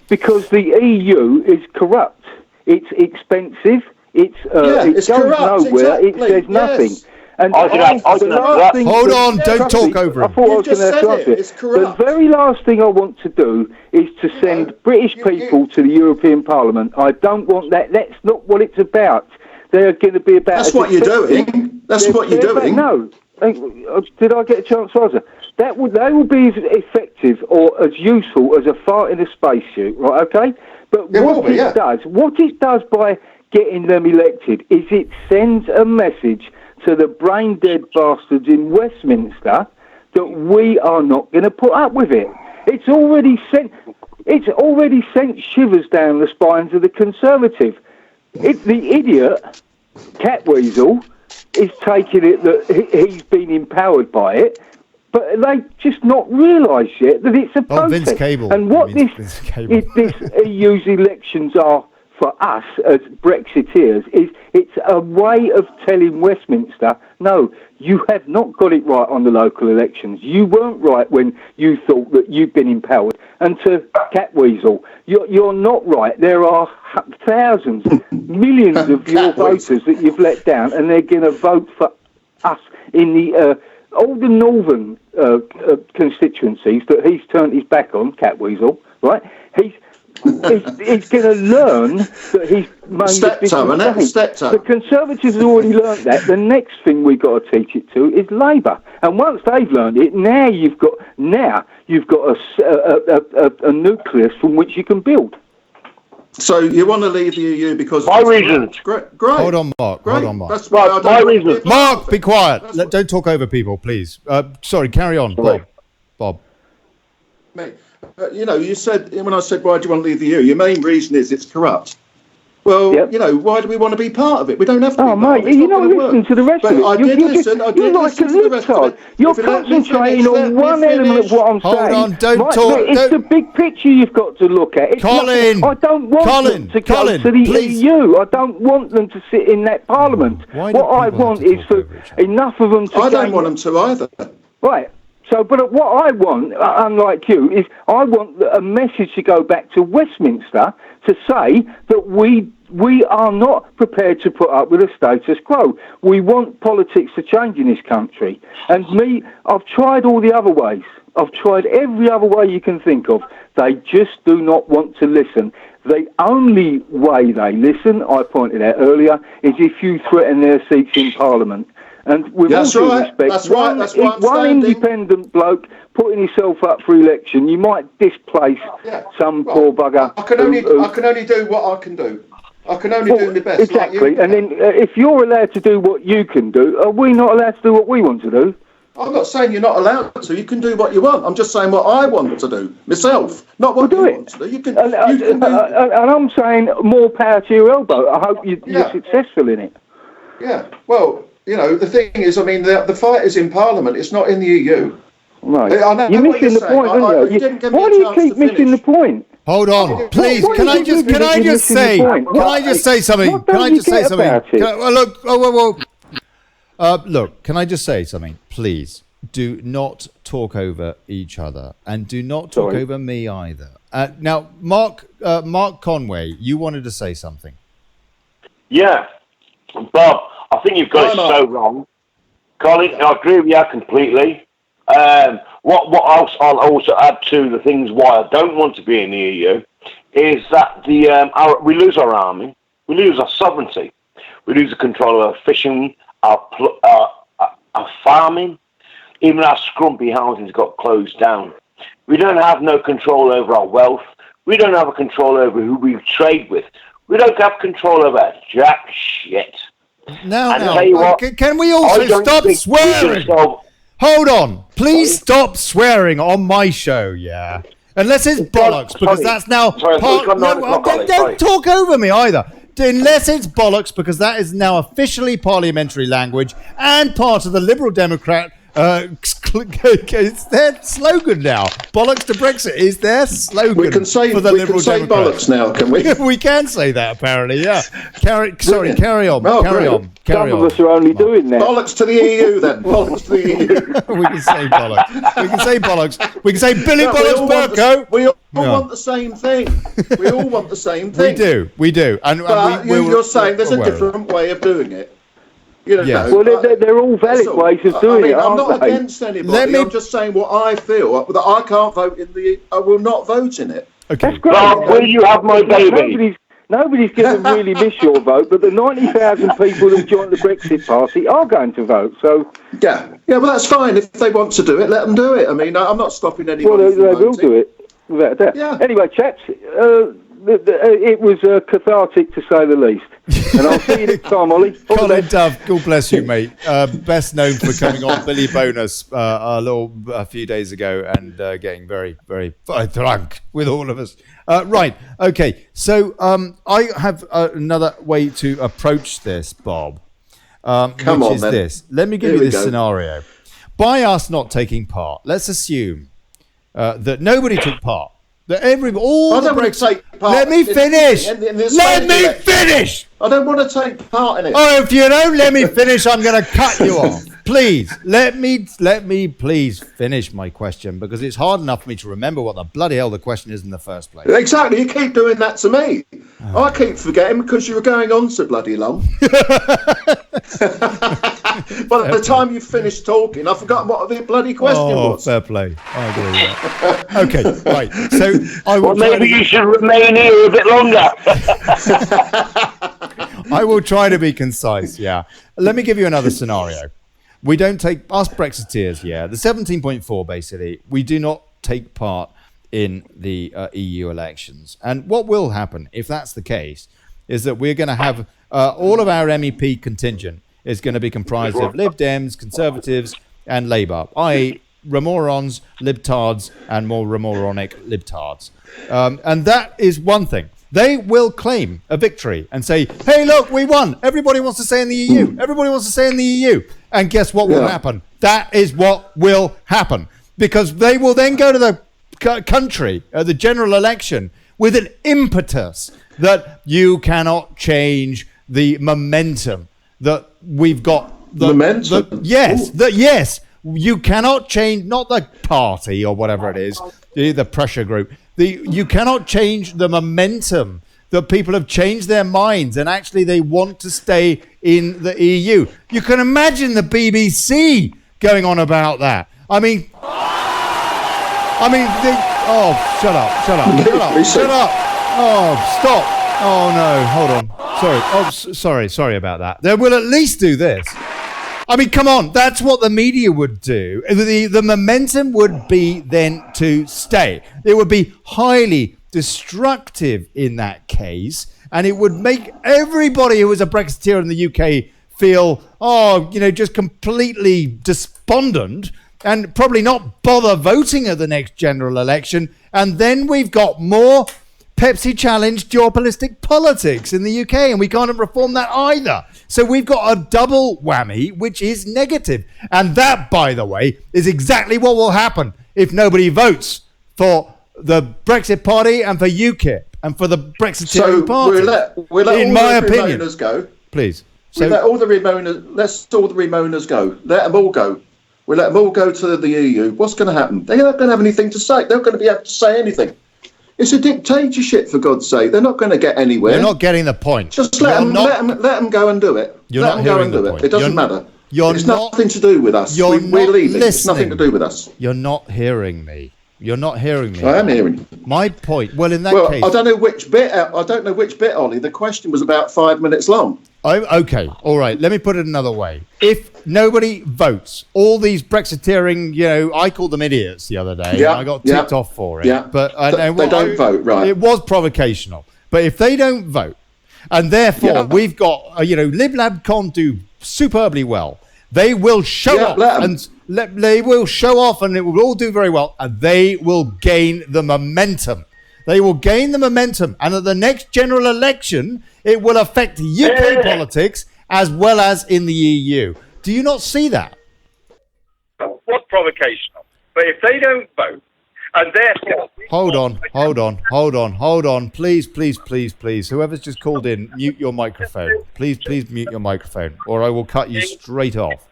Because the EU is corrupt. It's expensive. It it's goes corrupt, nowhere. exactly, It says nothing. yes. And I can answer that. Hold on, don't trust talk me, over I him. thought I You've was just going to said answer it, it. it's The corrupt. very last thing I want to do is to send British people to the European Parliament. I don't want that. That's not what it's about. They're going to be about... That's what you're doing. That's what you're doing. No. Did I get a chance to answer? They will be as effective or as useful as a fart in a spacesuit, right? Okay, but what it does by getting them elected is it sends a message to the brain dead bastards in Westminster that we are not going to put up with it. It's already sent shivers down the spines of the Conservative. The idiot Catweasel is taking it that he's been empowered by it, but they just not realised yet that it's a protest. Vince Cable. And what this EU's elections are for us as Brexiteers is it's a way of telling Westminster, no, you have not got it right on the local elections. You weren't right when you thought that you've been empowered. And to Catweasel, you're not right. There are thousands, millions of your voters that you've let down, and they're going to vote for us in the all the northern constituencies that he's turned his back on, Catweasel, right? He's going to learn that he's made a big mistake. The Conservatives have already learned that. The next thing we've got to teach it to is Labour. And once they've learned it, now you've got a nucleus from which you can build. So you want to leave the EU because... My reasons. Great. Hold on, Mark. Great. Hold on, Mark. That's why I don't my want to reasons. be a part Mark, of be it. quiet. Don't talk over people, please. Sorry, carry on, Bob. Mate, you said, when I said, why do you want to leave the EU? Your main reason is it's corrupt. Well, why do we want to be part of it? We don't have to be part of it. You're not listening to the rest of it. I did listen to the rest of it. You're concentrating on one element of what I'm saying. Hold on, don't talk. It's the big picture you've got to look at. Colin! I don't want them to go to the EU. I don't want them to sit in that parliament. What I want is for enough of them to... I don't want them to either. Right. So, but what I want, unlike you, is I want a message to go back to Westminster to say that we are not prepared to put up with a status quo. We want politics to change in this country. And I've tried all the other ways. I've tried every other way you can think of. They just do not want to listen. The only way they listen, I pointed out earlier, is if you threaten their seats in Parliament. And with all due respect, one independent bloke putting himself up for election, you might displace some poor bugger. I can only do what I can do. I can only do my best. Exactly. Like you. And then if you're allowed to do what you can do, are we not allowed to do what we want to do? I'm not saying you're not allowed to. You can do what you want. I'm just saying what I want to do myself, not what you want to do. You can. And I'm saying more power to your elbow. I hope you're successful in it. Yeah. Well, the thing is, I mean, the fight is in Parliament. It's not in the EU. Right. You're missing the point, aren't you? Why do you keep missing the point? Hold on, please. Can I just say something? Look, can I just say something? Please do not talk over each other, and do not talk over me either. Now, Mark Conway, you wanted to say something. Yeah, Bob, I think you've got it so wrong. Colin, I agree with you completely. What else I'll also add to the things why I don't want to be in the EU is that we lose our army, we lose our sovereignty, we lose the control of our fishing, our farming, even our scrumpy houses got closed down. We don't have no control over our wealth. We don't have a control over who we trade with. We don't have control over jack shit. Now, tell you what, can we also stop swearing? Hold on. Please stop swearing on my show, yeah? Unless it's bollocks, because that's now don't talk over me either. Unless it's bollocks, because that is now officially parliamentary language and part of the Liberal Democrat. It's their slogan now. Bollocks to Brexit is their slogan. We can say, for the Liberal Democrats. Bollocks now, can we? We can say that apparently. Yeah. Carry on. Oh, carry on. Some of us are only doing that. Bollocks to the EU then. Bollocks to the EU. We can say bollocks. We can say bollocks. We can say Billy Bollocks Burko. We all want the same thing. We all want the same thing. We do. And you're saying there's a different way of doing it. Yes. Well, they're all valid ways of doing it, I'm aren't not they? against anybody. I'm just saying what I feel. That I can't vote in the. I will not vote in it. Okay. That's great. Well, will you have my baby? Nobody's going to really miss your vote, but the 90,000 people that joined the Brexit Party are going to vote. So yeah, well, that's fine. If they want to do it, let them do it. I mean, I'm not stopping anybody. Well, they will do it without a doubt. Yeah. Anyway, chaps, it was cathartic to say the least. And I'll see you next time, Ollie. Colin Dove, God bless you, mate. Best known for coming on Billy Bonus a few days ago and getting very, very drunk with all of us. Right, okay. So I have another way to approach this, Bob, which is this. Let me give you this scenario. By us not taking part, let's assume that nobody took part. That I don't want to take part. Let me finish. Let me finish. I don't want to take part in it. Oh, if you don't let me finish, I'm going to cut you off. Please, let me please finish my question, because it's hard enough for me to remember what the bloody hell the question is in the first place. Exactly. You keep doing that to me. I keep forgetting because you were going on so bloody long. By the time you finished talking, I've forgotten what the bloody question was. Fair play. I agree with that. Okay, right. So I will. Well, maybe you should remain here a bit longer. I will try to be concise. Yeah. Let me give you another scenario. We don't take us Brexiteers. Yeah, the 17.4 basically. We do not take part in the EU elections. And what will happen if that's the case is that we're going to have all of our MEP contingent is going to be comprised of Lib Dems, Conservatives, and Labour, i.e. Remorons, Libtards, and more Remoronic Libtards. And that is one thing. They will claim a victory and say, hey, look, we won. Everybody wants to stay in the EU. Everybody wants to stay in the EU. And guess what will happen? That is what will happen. Because they will then go to the country, the general election, with an impetus that you cannot change the momentum that we've got. Momentum? Yes. You cannot change, not the party or whatever it is, the pressure group. You cannot change the momentum that people have changed their minds and actually they want to stay in the EU. You can imagine the BBC going on about that. Shut up. Oh, stop. Oh, no, hold on. Sorry about that. They will at least do this. I mean, come on, that's what the media would do. The momentum would be then to stay. It would be highly destructive in that case, and it would make everybody who was a Brexiteer in the UK feel, just completely despondent and probably not bother voting at the next general election. And then we've got more Pepsi challenged duopolistic politics in the UK, and we can't reform that either. So we've got a double whammy, which is negative. And that, by the way, is exactly what will happen if nobody votes for the Brexit Party and for UKIP and for the Brexiteering Party. We'll let in my opinion, Remoaners go. Please. So let all the Remoaners go. Let them all go. We'll let them all go to the EU. What's going to happen? They're not going to have anything to say. They're not going to be able to say anything. It's a dictatorship, for God's sake. They're not going to get anywhere. They're not getting the point. Just let them go and do it. You're not hearing the point. It doesn't matter. It's nothing to do with us. We're leaving. Listening. It's nothing to do with us. You're not hearing me. You're not hearing me. I am hearing you. My point. Well, in that case, I don't know which bit. Ollie. The question was about 5 minutes long. Okay, all right. Let me put it another way. If nobody votes, all these Brexiteering, I called them idiots the other day. Yeah, I got tipped off for it. Yeah, but they don't vote, right? It was provocational. But if they don't vote, and therefore we've got, Lib Lab can't do superbly well. They will show off, and they will show off, and it will all do very well, and they will gain the momentum. They will gain the momentum, and at the next general election, it will affect UK politics as well as in the EU. Do you not see that? What's provocational? But if they don't vote, and therefore... Hold on. Please. Whoever's just called in, mute your microphone. Please mute your microphone, or I will cut you straight off.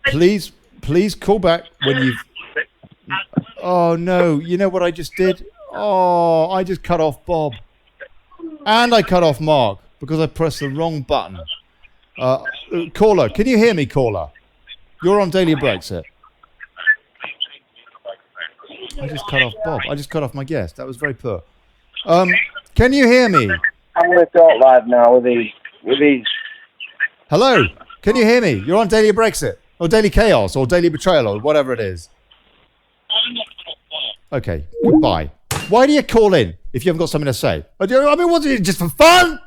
Please call back when you've... Oh, no. You know what I just did? Oh, I just cut off Bob. And I cut off Mark because I pressed the wrong button. Caller, can you hear me, caller? You're on Daily Brexit. I just cut off Bob. I just cut off my guest. That was very poor. Can you hear me? I'm going to talk live now with these. Hello? Can you hear me? You're on Daily Brexit. Or Daily Chaos. Or Daily Betrayal. Or whatever it is. Okay. Goodbye. Why do you call in if you haven't got something to say? I mean, what's it, just for fun?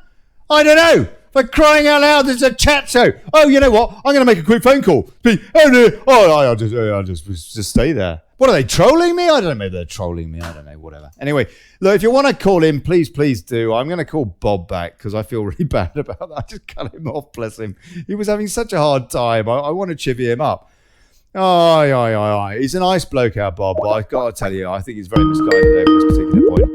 I don't know. For crying out loud, there's a chat show. Oh, you know what? I'm going to make a quick phone call. I'll just stay there. What, are they trolling me? I don't know. Maybe they're trolling me. I don't know. Whatever. Anyway, look, if you want to call in, please do. I'm going to call Bob back because I feel really bad about that. I just cut him off, bless him. He was having such a hard time. I want to chivvy him up. Aye. He's a nice bloke, our Bob, but I've got to tell you, I think he's very misguided over this particular point.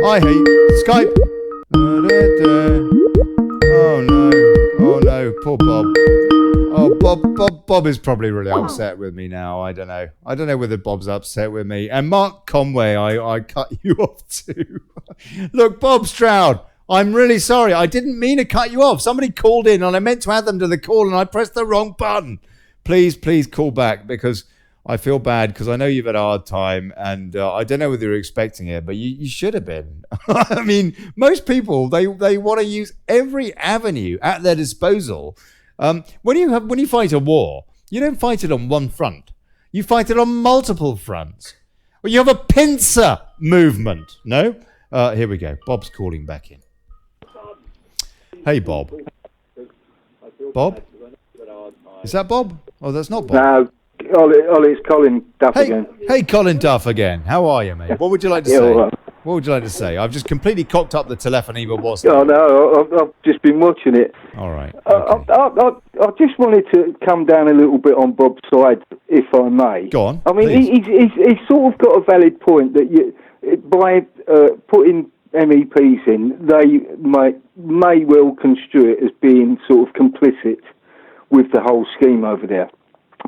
I hate Skype. Oh no, poor Bob. Oh, Bob is probably really upset with me now. I don't know whether Bob's upset with me. And Mark Conway, I cut you off too. Look, Bob Stroud, I'm really sorry. I didn't mean to cut you off. Somebody called in and I meant to add them to the call and I pressed the wrong button. Please call back because I feel bad because I know you've had a hard time and I don't know whether you're expecting it, but you should have been. I mean, most people, they want to use every avenue at their disposal. When you fight a war, you don't fight it on one front. You fight it on multiple fronts. Well, you have a pincer movement. No? Here we go. Bob's calling back in. Hey, Bob. Bob? Is that Bob? Oh, that's not Bob. No. Ollie, it's Colin Duff again. Hey, Colin Duff again. How are you, mate? What would you like to say? All right. What would you like to say? I've just completely cocked up the telephony, but what's Oh, no, I've just been watching it. All right. Okay. I just wanted to come down a little bit on Bob's side, if I may. Go on. I mean, he's sort of got a valid point that by putting MEPs in, they may well construe it as being sort of complicit with the whole scheme over there.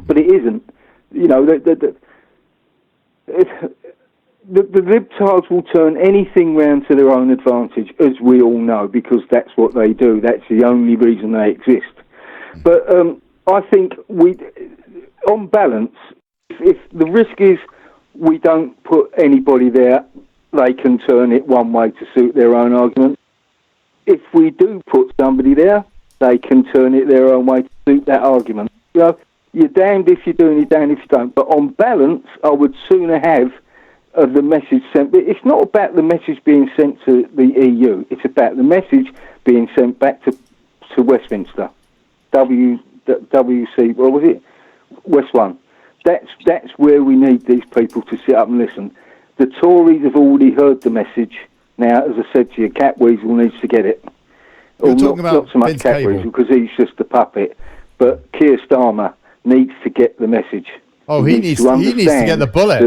But it isn't. You know, the libtards will turn anything round to their own advantage, as we all know, because that's what they do. That's the only reason they exist. But I think on balance, if the risk is we don't put anybody there, they can turn it one way to suit their own argument. If we do put somebody there, they can turn it their own way to suit that argument. You know, you're damned if you do and you're damned if you don't. But on balance, I would sooner have the message sent. But it's not about the message being sent to the EU. It's about the message being sent back to Westminster. WC, what was it? West 1. That's where we need these people to sit up and listen. The Tories have already heard the message. Now, as I said to you, Catweasel needs to get it. You're talking about not so much Catweasel, because he's just a puppet. But Keir Starmer needs to get the message. Oh, he needs to get the bullet.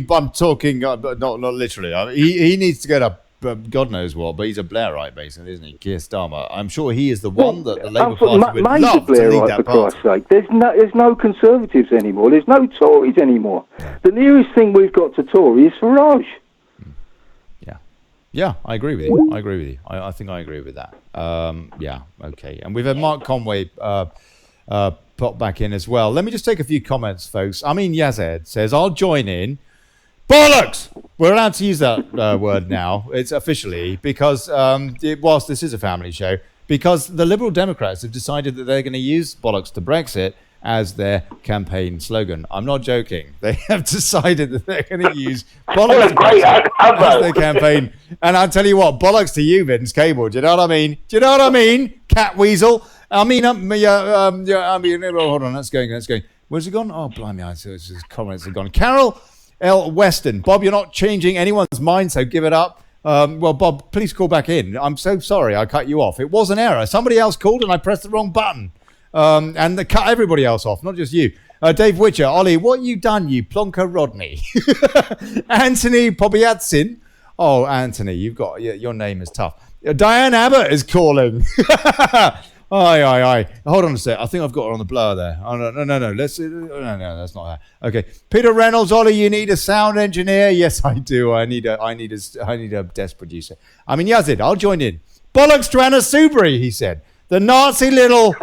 I'm talking, but not literally. He needs to get a God knows what, but he's a Blairite, basically, isn't he? Keir Starmer. I'm sure he is the one that the Labour Party would love to lead that for party. Christ's sake. There's no Conservatives anymore. There's no Tories anymore. The nearest thing we've got to Tory is Farage. Yeah, I agree with you. I think I agree with that. Yeah, okay. And we've had Mark Conway pop back in as well. Let me just take a few comments, folks. I mean, Yazed says, I'll join in. Bollocks! We're allowed to use that word now. It's officially because, whilst this is a family show, because the Liberal Democrats have decided that they're going to use bollocks to Brexit as their campaign slogan. I'm not joking. They have decided that they're going to use bollocks to Brexit as their campaign. And I'll tell you what, bollocks to you, Vince Cable. Do you know what I mean? Cat weasel. Hold on, that's going. Where's it gone? Oh, blimey, his comments are gone. Carol L. Weston. Bob, you're not changing anyone's mind, so give it up. Well, Bob, please call back in. I'm so sorry I cut you off. It was an error. Somebody else called and I pressed the wrong button. And they cut everybody else off, not just you. Dave Witcher, Ollie, what you done, you plonker Rodney? Anthony Pobiatsin. Oh, Anthony, your name is tough. Diane Abbott is calling. Aye. Hold on a sec. I think I've got her on the blur there. Oh, no. No, that's not her. Okay. Peter Reynolds, Ollie, you need a sound engineer. Yes, I do. I need a desk producer. I mean, Yazid, I'll join in. Bollocks to Anna Soubry, he said. The Nazi little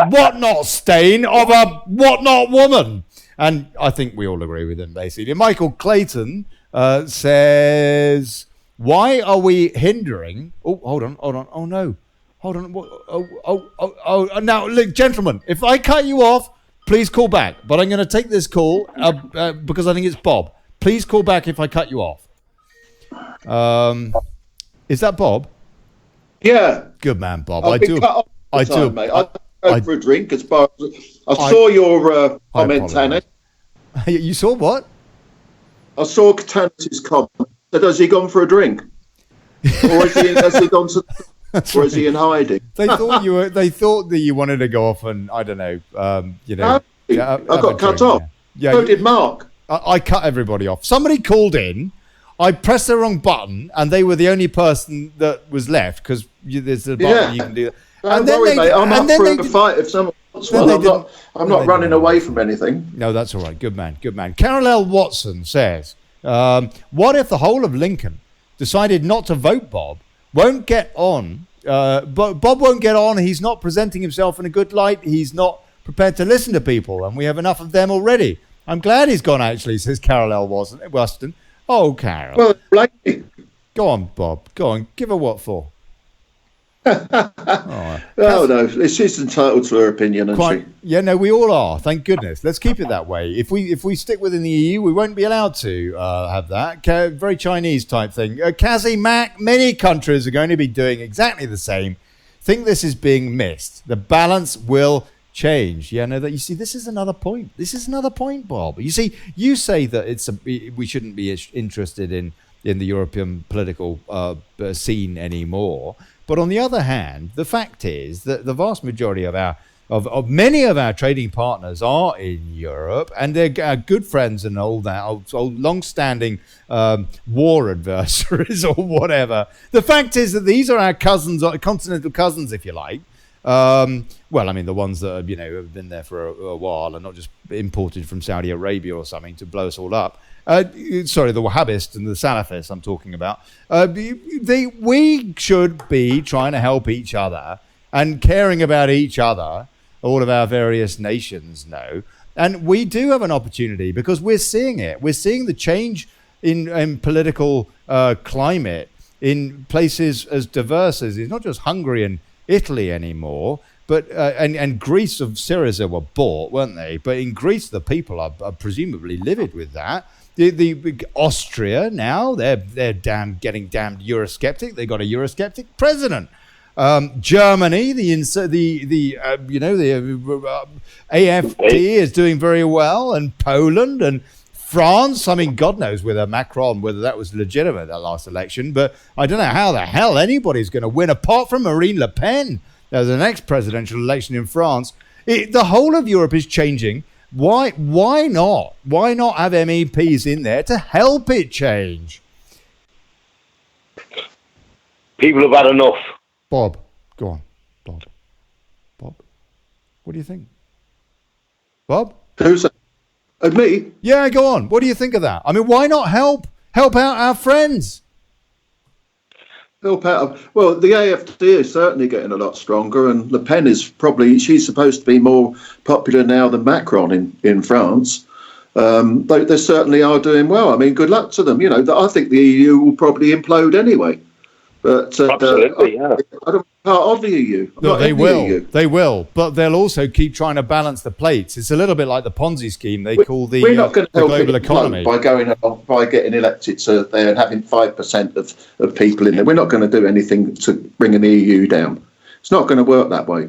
whatnot stain of a whatnot woman. And I think we all agree with him, basically. Michael Clayton says, why are we hindering... Oh, hold on. Oh, no. Hold on. Oh, now, look, gentlemen, if I cut you off, please call back. But I'm going to take this call because I think it's Bob. Please call back if I cut you off. Is that Bob? Yeah. Good man, Bob. I've been cut off all the time, mate. I go for a drink as far as... I saw your comment, Tanner. You saw what? I saw Tanner's comment. So has he gone for a drink? Or has he gone to... Or is he in hiding? They thought that you wanted to go off and, I don't know, I got cut off. Yeah, so did Mark. I cut everybody off. Somebody called in. I pressed the wrong button, and they were the only person that was left because there's a button you can do that. Don't worry, mate. I'm up for a fight if someone wants one. I'm not running away from anything. No, that's all right. Good man. Carol L. Watson says, what if the whole of Lincoln decided not to vote Bob, won't get on, but Bob won't get on, he's not presenting himself in a good light, he's not prepared to listen to people, and we have enough of them already. I'm glad he's gone, actually, says Carol L. Weston. Oh, Carol. Well, blame me. Go on, Bob. Go on. Give her what for? No, she's entitled to her opinion, isn't she? Yeah, no, we all are. Thank goodness. Let's keep it that way. If we stick within the EU, we won't be allowed to have that. Very Chinese type thing. Kazi Mac, many countries are going to be doing exactly the same. Think this is being missed. The balance will change. Yeah, no, that you see, this is another point. Bob. You see, you say that we shouldn't be interested in the European political scene anymore. But on the other hand, the fact is that the vast majority of many of our trading partners are in Europe, and they're good friends and old long-standing war adversaries or whatever. The fact is that these are our cousins, continental cousins, if you like. Well, I mean, the ones that have been there for a while and not just imported from Saudi Arabia or something to blow us all up. Sorry, the Wahhabists and the Salafists I'm talking about. We should be trying to help each other and caring about each other, all of our various nations know. And we do have an opportunity because we're seeing it. We're seeing the change in political climate in places as diverse as it's not just Hungary and Italy anymore, but and Greece of Syriza were bought, weren't they? But in Greece, the people are presumably livid with that. The Austria now they're getting damned Eurosceptic. They got a Eurosceptic president. Germany, the AfD is doing very well, and Poland and France. I mean, God knows whether Macron, whether that was legitimate that last election, but I don't know how the hell anybody's going to win apart from Marine Le Pen. There's the next presidential election in France. The whole of Europe is changing. Why not? Why not have MEPs in there to help it change? People have had enough. Bob, go on. Bob, what do you think? Bob? Who's me? Yeah, go on. What do you think of that? I mean, why not help out our friends? Well, the AfD is certainly getting a lot stronger, and Le Pen is she's supposed to be more popular now than Macron in France. They certainly are doing well. I mean, good luck to them. I think the EU will probably implode anyway. But Absolutely, yeah. I'm part of the EU. No, they will, but they'll also keep trying to balance the plates. It's a little bit like the Ponzi scheme they call the we're not going to help global economy by by getting elected to there and having 5% of people in there. We're not going to do anything to bring an EU down. It's not going to work that way.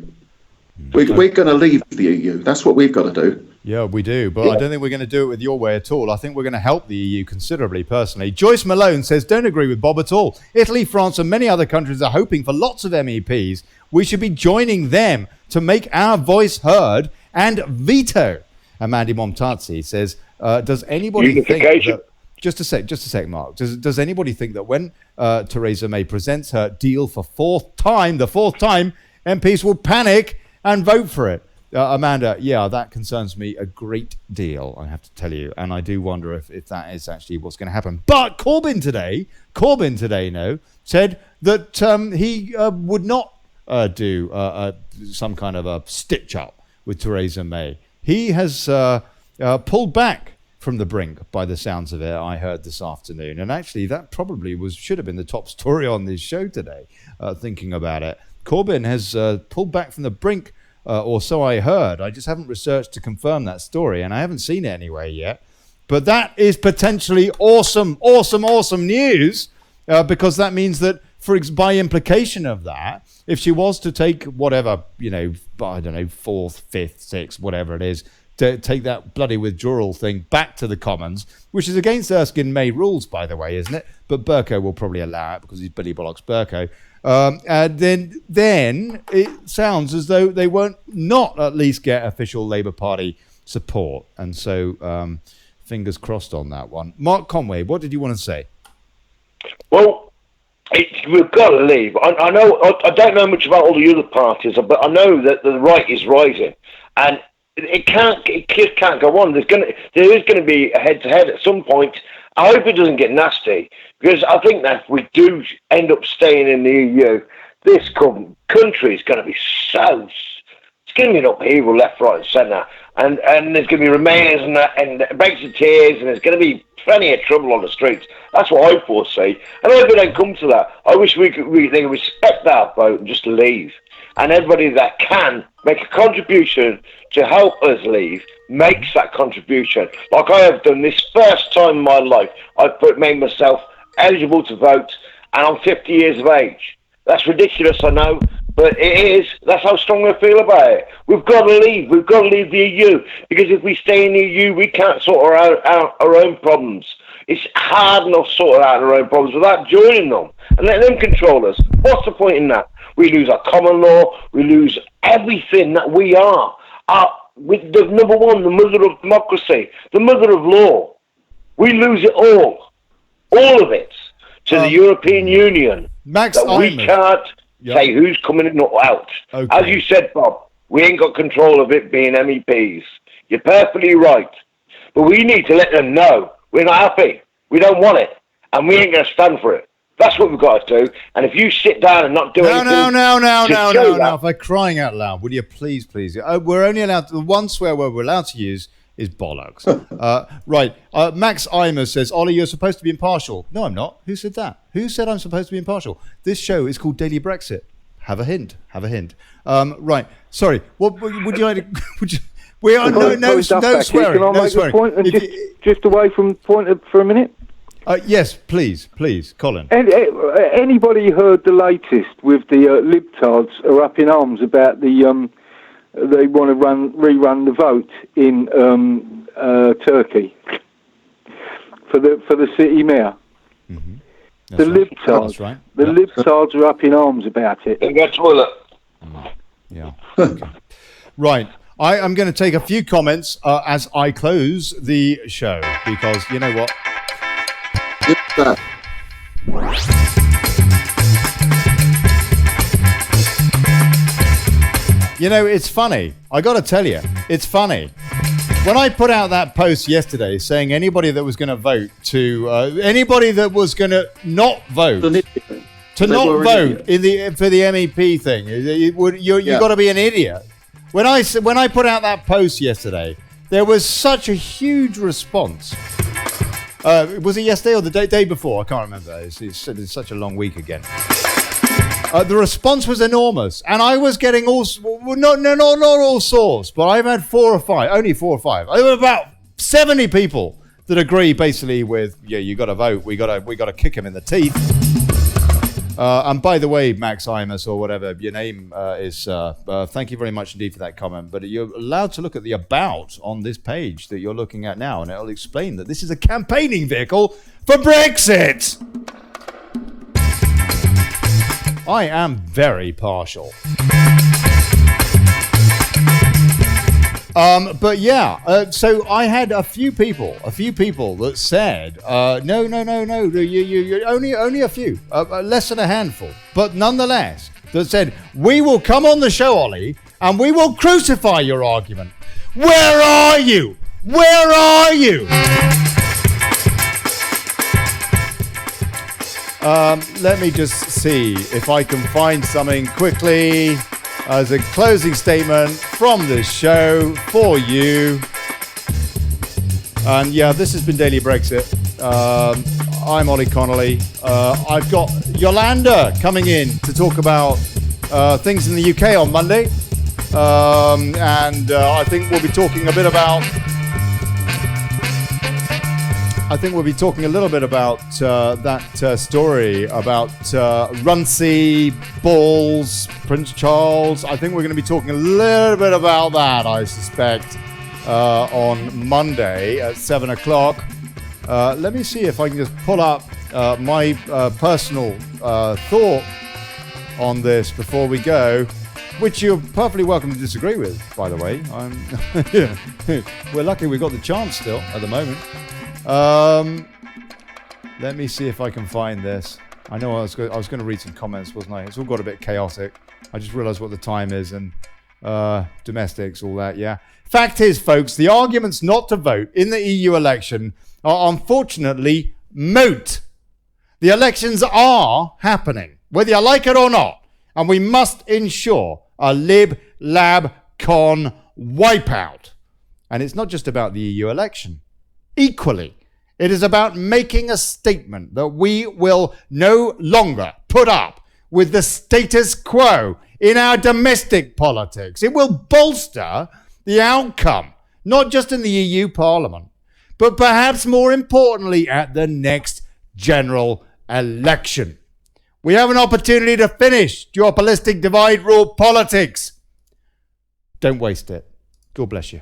We're going to leave the EU. That's what we've got to do. Yeah, we do, but I don't think we're going to do it with your way at all. I think we're going to help the EU considerably, personally. Joyce Malone says, don't agree with Bob at all. Italy, France, and many other countries are hoping for lots of MEPs. We should be joining them to make our voice heard and veto. And Mandy Momtazi says, does anybody think that... Just a sec, Mark. Does anybody think that when Theresa May presents her deal for the fourth time, MPs will panic and vote for it? Amanda, yeah, that concerns me a great deal, I have to tell you. And I do wonder if that is actually what's going to happen. But Corbyn today, said that he would not do some kind of a stitch-up with Theresa May. He has pulled back from the brink, by the sounds of it, I heard this afternoon. And actually, that probably should have been the top story on this show today, thinking about it. Corbyn has pulled back from the brink, or so I heard. I just haven't researched to confirm that story, and I haven't seen it anywhere yet. But that is potentially awesome news, because that means that, by implication of that, if she was to take whatever, I don't know, 4th, 5th, 6th, whatever it is, to take that bloody withdrawal thing back to the Commons, which is against Erskine May rules, by the way, isn't it? But Bercow will probably allow it because he's Billy Bollocks Bercow. And then it sounds as though they won't not at least get official Labour Party support. And so fingers crossed on that one. Mark Conway, what did you want to say? Well, we've got to leave. I know. I don't know much about all the other parties, but I know that the right is rising, and it just can't go on. There is going to be a head-to-head at some point. I hope it doesn't get nasty, because I think that if we do end up staying in the EU, this country is going to be it's going to be an upheaval left, right and centre. And there's going to be Remainers and Brexiteers, and there's going to be plenty of trouble on the streets. That's what I foresee. And I hope it don't come to that. I wish they could respect that vote and just leave. And everybody that can make a contribution to help us leave makes that contribution. Like I have done this first time in my life. I've made myself eligible to vote, and I'm 50 years of age. That's ridiculous, I know, but it is. That's how strong I feel about it. We've got to leave. We've got to leave the EU, because if we stay in the EU, we can't sort out our own problems. It's hard enough sorting out our own problems without joining them and letting them control us. What's the point in that? We lose our common law. We lose everything that we are. With the number one, the mother of democracy, the mother of law. We lose it all of it, to the European Union. Max that we can't say who's coming in or out. Okay. As you said, Bob, we ain't got control of it being MEPs. You're perfectly right. But we need to let them know we're not happy. We don't want it. And we ain't going to stand for it. That's what we've got to do. And if you sit down and not do anything... No. For crying out loud, will you please? We're only allowed... The one swear word we're allowed to use is bollocks. Right. Max Eimer says, Ollie, you're supposed to be impartial. No, I'm not. Who said that? Who said I'm supposed to be impartial? This show is called Daily Brexit. Have a hint. Right. Sorry. What would you like to... We are no swearing. Can I make a point and just away from the point for a minute? Yes, please, Colin. Anybody heard the latest with the libtards are up in arms about the they want to rerun the vote in Turkey for the city mayor. Mm-hmm. The libtards, right. Libtards are up in arms about it. In their toilet. Yeah. Okay. Right. I am going to take a few comments as I close the show, because you know what? You know, it's funny. I got to tell you, it's funny. When I put out that post yesterday saying anybody that was going to vote anybody that was going to not vote for the MEP thing, you got to be an idiot. When I put out that post yesterday, there was such a huge response. Was it yesterday or the day before? I can't remember. It's such a long week again. The response was enormous, and I was getting not all sorts, but I've had only four or five. There were about 70 people that agree basically with, yeah, you got to vote. We got to kick him in the teeth. And by the way, Max Imus or whatever your name is, thank you very much indeed for that comment. But you're allowed to look at the about on this page that you're looking at now, and it'll explain that this is a campaigning vehicle for Brexit. I am very partial. But yeah, so I had a few people that said, no, you only a few, less than a handful, but nonetheless, that said, we will come on the show, Ollie, and we will crucify your argument. Where are you? Where are you? Let me just see if I can find something quickly as a closing statement from this show for you. And yeah, this has been Daily Brexit. I'm Olly Connelly. I've got Yolanda coming in to talk about things in the UK on Monday. And I think we'll be talking a bit about... I think we'll be talking a little bit about that story about Runcie, Balls, Prince Charles. I think we're going to be talking a little bit about that, I suspect, on Monday at 7 o'clock. Let me see if I can just pull up my personal thought on this before we go, which you're perfectly welcome to disagree with, by the way. We're lucky we got the chance still at the moment. Let me see if I can find this. I know I was going to read some comments, wasn't I? It's all got a bit chaotic. I just realised what the time is and domestics, all that, yeah. Fact is, folks, the arguments not to vote in the EU election are unfortunately moot. The elections are happening, whether you like it or not, and we must ensure a lib-lab-con wipeout. And it's not just about the EU election. Equally, it is about making a statement that we will no longer put up with the status quo in our domestic politics. It will bolster the outcome, not just in the EU Parliament, but perhaps more importantly at the next general election. We have an opportunity to finish duopolistic divide rule politics. Don't waste it. God bless you.